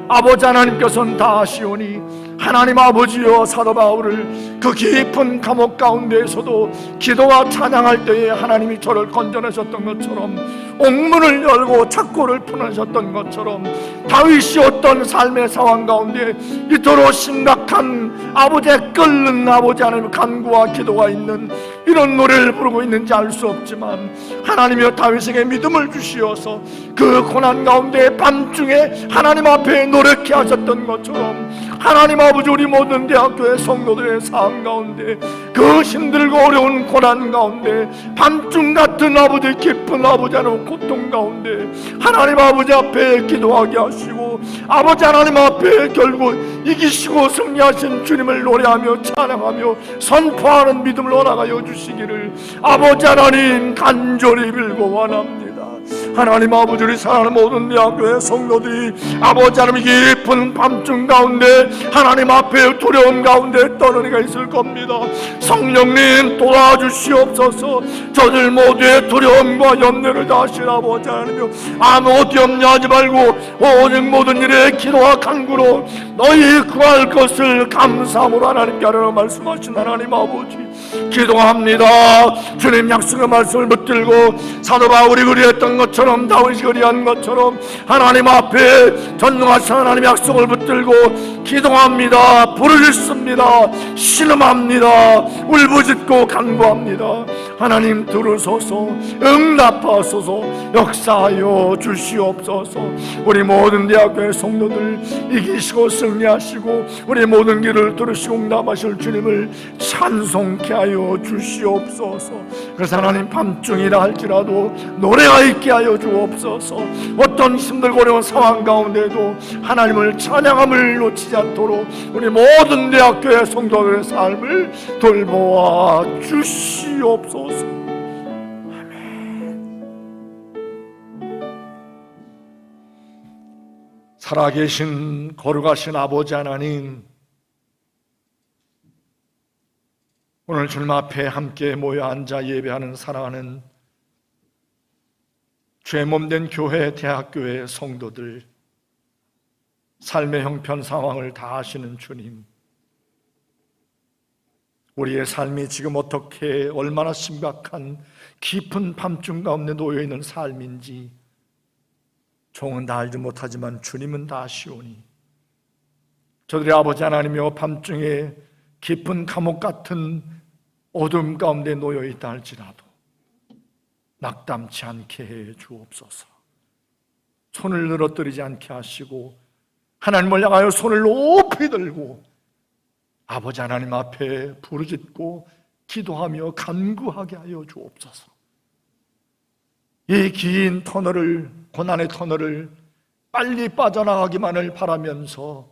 S1: 아버지 하나님께서는 다 아시오니 하나님 아버지여, 사도 바울을 그 깊은 감옥 가운데에서도 기도와 찬양할 때에 하나님이 저를 건져내셨던 것처럼, 옥문을 열고 착고를 풀어내셨던 것처럼 다윗이 어떤 삶의 상황 가운데 이토록 심각한 아버지의 끓는 아버지 하나님의 간구와 기도가 있는 이런 노래를 부르고 있는지 알 수 없지만 하나님이여, 다윗에게 믿음을 주시어서 그 고난 가운데 밤중에 하나님 앞에 노력해 하셨던 것처럼 하나님 아버지, 우리 모든 대학교의 성도들의 삶 가운데 그 힘들고 어려운 고난 가운데 밤중 같은 아버지 깊은 아버지 하나님 고통 가운데 하나님 아버지 앞에 기도하게 하시고 아버지 하나님 앞에 결국 이기시고 승리하신 주님을 노래하며 찬양하며 선포하는 믿음을 허락하여 주시기를 아버지 하나님 간절히 빌고 원합니다.
S2: 하나님 아버지, 우리 사랑하는 모든 대학교의 성도들이 아버지 하나님 깊은 밤중 가운데 하나님 앞에 두려움 가운데 떠는 이가 있을 겁니다. 성령님 도와주시옵소서. 저들 모두의 두려움과 염려를 다하시라 아버지 하나님이여, 아무것도 염려하지 말고 오직 모든 일에 기도와 간구로 너희 구할 것을 감사함으로 하나님께 하라고 말씀하신 하나님 아버지, 기도합니다. 주님 약속의 말씀을 붙들고 사도 바울이 그리했던 것처럼, 다윗이 그리한 것처럼 하나님 앞에 전능하신 하나님 약속을 붙들고 기도합니다. 부르짖습니다. 신음합니다. 울부짖고 간구합니다. 하나님 들으소서, 응답하소서, 역사하여 주시옵소서. 우리 모든 대학교의 성도들 이기시고 승리하시고 우리 모든 길을 들으시고 응답하실 주님을 찬송케 하여 주시옵소서. 그래서 하나님 밤중이라 할지라도 노래가 있게 하여 주옵소서. 어떤 힘들고 어려운 상황 가운데도 하나님을 찬양함을 놓치지 않도록 우리 모든 대학교의 성도들의 삶을 돌보아 주시옵소서.
S1: 살아계신 거룩하신 아버지 하나님, 오늘 주님 앞에 함께 모여 앉아 예배하는 사랑하는 죄 몸된 교회, 대학교의 성도들, 삶의 형편 상황을 다 아시는 주님, 우리의 삶이 지금 어떻게 얼마나 심각한 깊은 밤중 가운데 놓여있는 삶인지 종은 다 알지 못하지만 주님은 다 아시오니, 저들의 아버지 하나님이여, 밤중에 깊은 감옥 같은 어둠 가운데 놓여있다 할지라도 낙담치 않게 해 주옵소서. 손을 늘어뜨리지 않게 하시고 하나님을 향하여 손을 높이 들고 아버지 하나님 앞에 부르짖고 기도하며 간구하게 하여 주옵소서. 이 긴 터널을, 고난의 터널을 빨리 빠져나가기만을 바라면서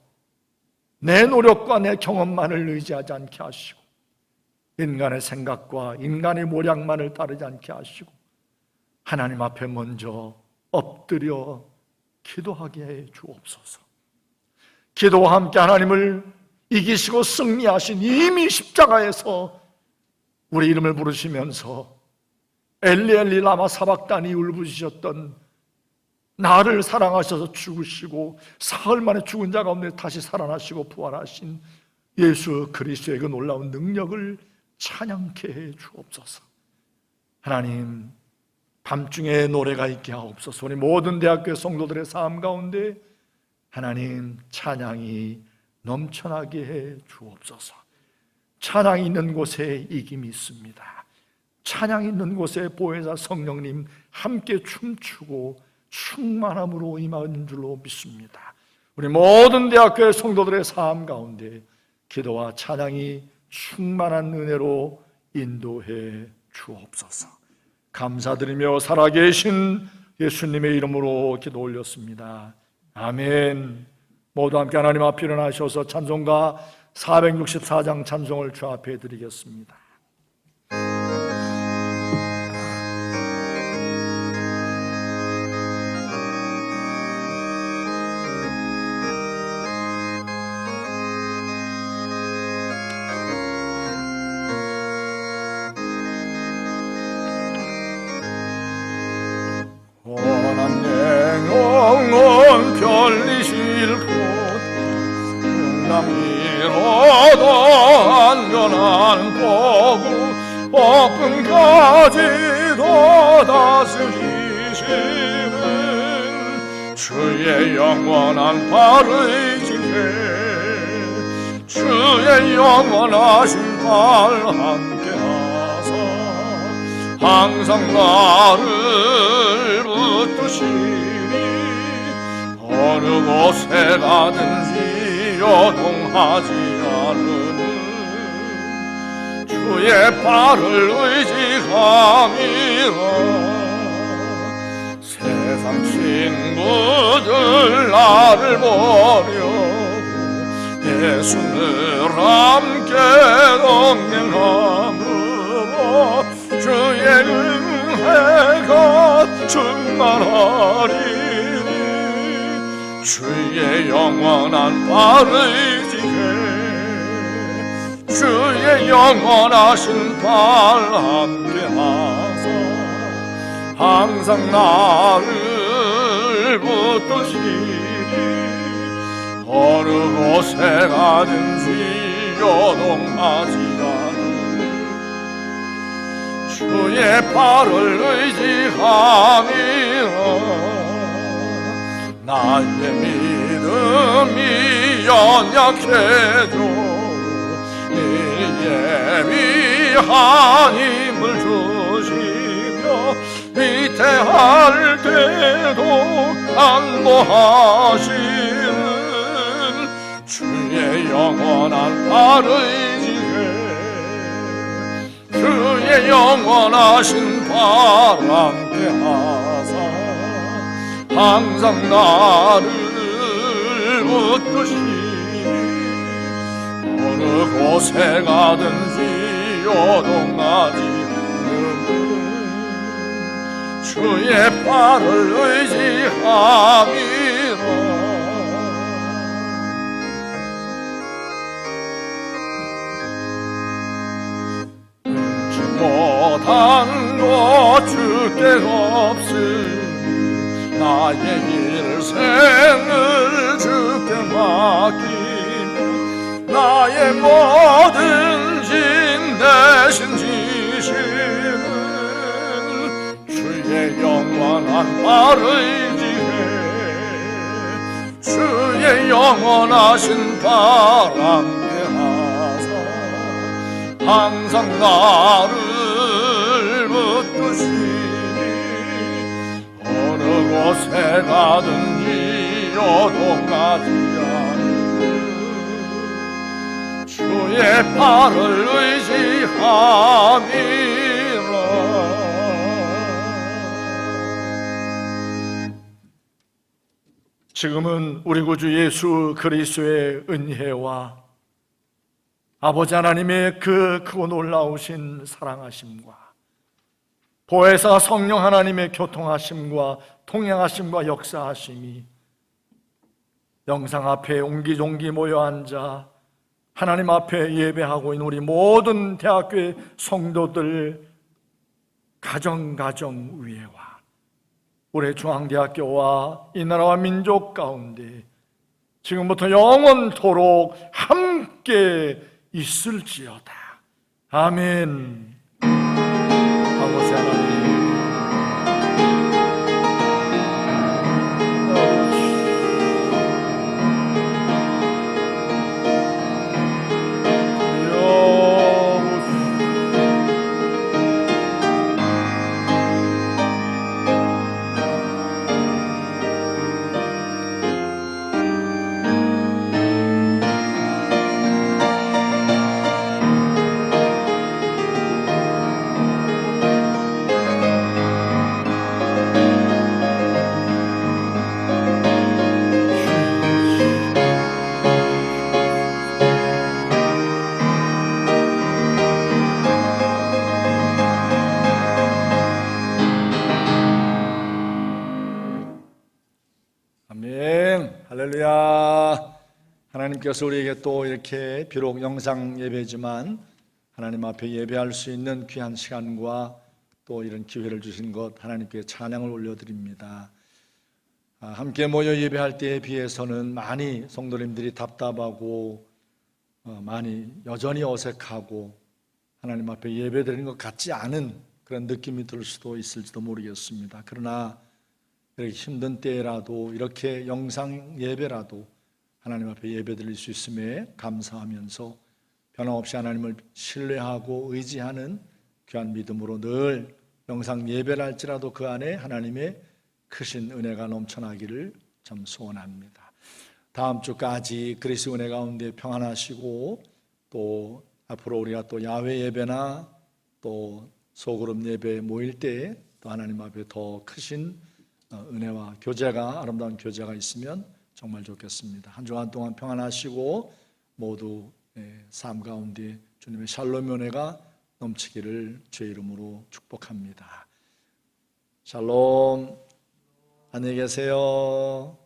S1: 내 노력과 내 경험만을 의지하지 않게 하시고 인간의 생각과 인간의 모략만을 따르지 않게 하시고 하나님 앞에 먼저 엎드려 기도하게 해 주옵소서. 기도와 함께 하나님을 이기시고 승리하신 이미 십자가에서 우리 이름을 부르시면서 엘리 엘리 라마 사박다니 울부짖으셨던 나를 사랑하셔서 죽으시고 사흘 만에 죽은 자 가운데 다시 살아나시고 부활하신 예수 그리스도의 그 놀라운 능력을 찬양케 해 주옵소서. 하나님, 밤중에 노래가 있게 하옵소서. 우리 모든 대학교 성도들의 삶 가운데 하나님 찬양이 넘쳐나게 해 주옵소서. 찬양이 있는 곳에 이김이 있습니다. 찬양이 있는 곳에 보혜사 성령님 함께 춤추고 충만함으로 임하는 줄로 믿습니다. 우리 모든 대학교의 성도들의 삶 가운데 기도와 찬양이 충만한 은혜로 인도해 주옵소서. 감사드리며 살아계신 예수님의 이름으로 기도 올렸습니다. 아멘. 모두 함께 하나님 앞에 일어나셔서 찬송가 464장 찬송을 주 앞에 드리겠습니다.
S2: 원한 내 영혼 편리실 곳 남이로도 안전한 보고 엎은까지도 다스리시는 주의 영원한 발의 지혜 주의 영원하신 발 함께하사 항상 나를 붙드시니 어느 곳에 가든지 요동하지 않으는 주의 발을 의지함이라 세상 친구들 나를 버려고 예수를 함께 동행함으로 주의 은혜가 충만하리. 주의 영원한 발을 지게 주의 영원하신 발 함께 하사 항상 나를 붙드시리. 어느 곳에 가든지 요동하지 않을 주의 발을 의지함이라. 나의 믿음이 연약해도 예비한 힘을 주시며 위태할 때도 안보하시는 주의 영원한 발을 지게 주의 영원하신 발 함께 하사 항상 나를 붙드시니 어느 곳에 가든지 요동하지 않는 주의 발을 의지함이라. 능치 못한 것 주께 없으니 나의 일생을 주께 맡기며 나의 모든 짐 대신 지시는 주의 영원한 발을 지해 주의 영원하신 발 함께 하사 항상 나를 붙드시니 어느 곳에 가든지 요동하지 않을 주의 발을 의지함이라. 지금은 우리 구주 예수 그리스도의 은혜와 아버지 하나님의 그 크고 놀라우신 사랑하심과 보혜사 성령 하나님의 교통하심과 통행하심과 역사하심이 영상 앞에 옹기종기 모여 앉아 하나님 앞에 예배하고 있는 우리 모든 대학교의 성도들 가정 위에와 우리 중앙대학교와 이 나라와 민족 가운데 지금부터 영원토록 함께 있을지어다. 아멘. 아버지 하나님, 아멘. 할렐루야. 하나님께서 우리에게 또 이렇게 비록 영상 예배지만 하나님 앞에 예배할 수 있는 귀한 시간과 또 이런 기회를 주신 것 하나님께 찬양을 올려드립니다. 함께 모여 예배할 때에 비해서는 많이 성도님들이 답답하고 많이 여전히 어색하고 하나님 앞에 예배드리는 것 같지 않은 그런 느낌이 들 수도 있을지도 모르겠습니다. 그러나 이렇게 힘든 때라도 이렇게 영상 예배라도 하나님 앞에 예배드릴 수 있음에 감사하면서 변함없이 하나님을 신뢰하고 의지하는 귀한 믿음으로 늘 영상 예배를 할지라도 그 안에 하나님의 크신 은혜가 넘쳐나기를 참 소원합니다. 다음 주까지 그리스도 은혜 가운데 평안하시고 또 앞으로 우리가 또 야외 예배나 또 소그룹 예배 모일 때 또 하나님 앞에 더 크신 은혜와 교제가 아름다운 교제가 있으면 정말 좋겠습니다. 한 주간 동안 평안하시고 모두 삶 가운데 주님의 샬롬 은혜가 넘치기를 주의 이름으로 축복합니다.
S1: 샬롬. 안녕히 계세요.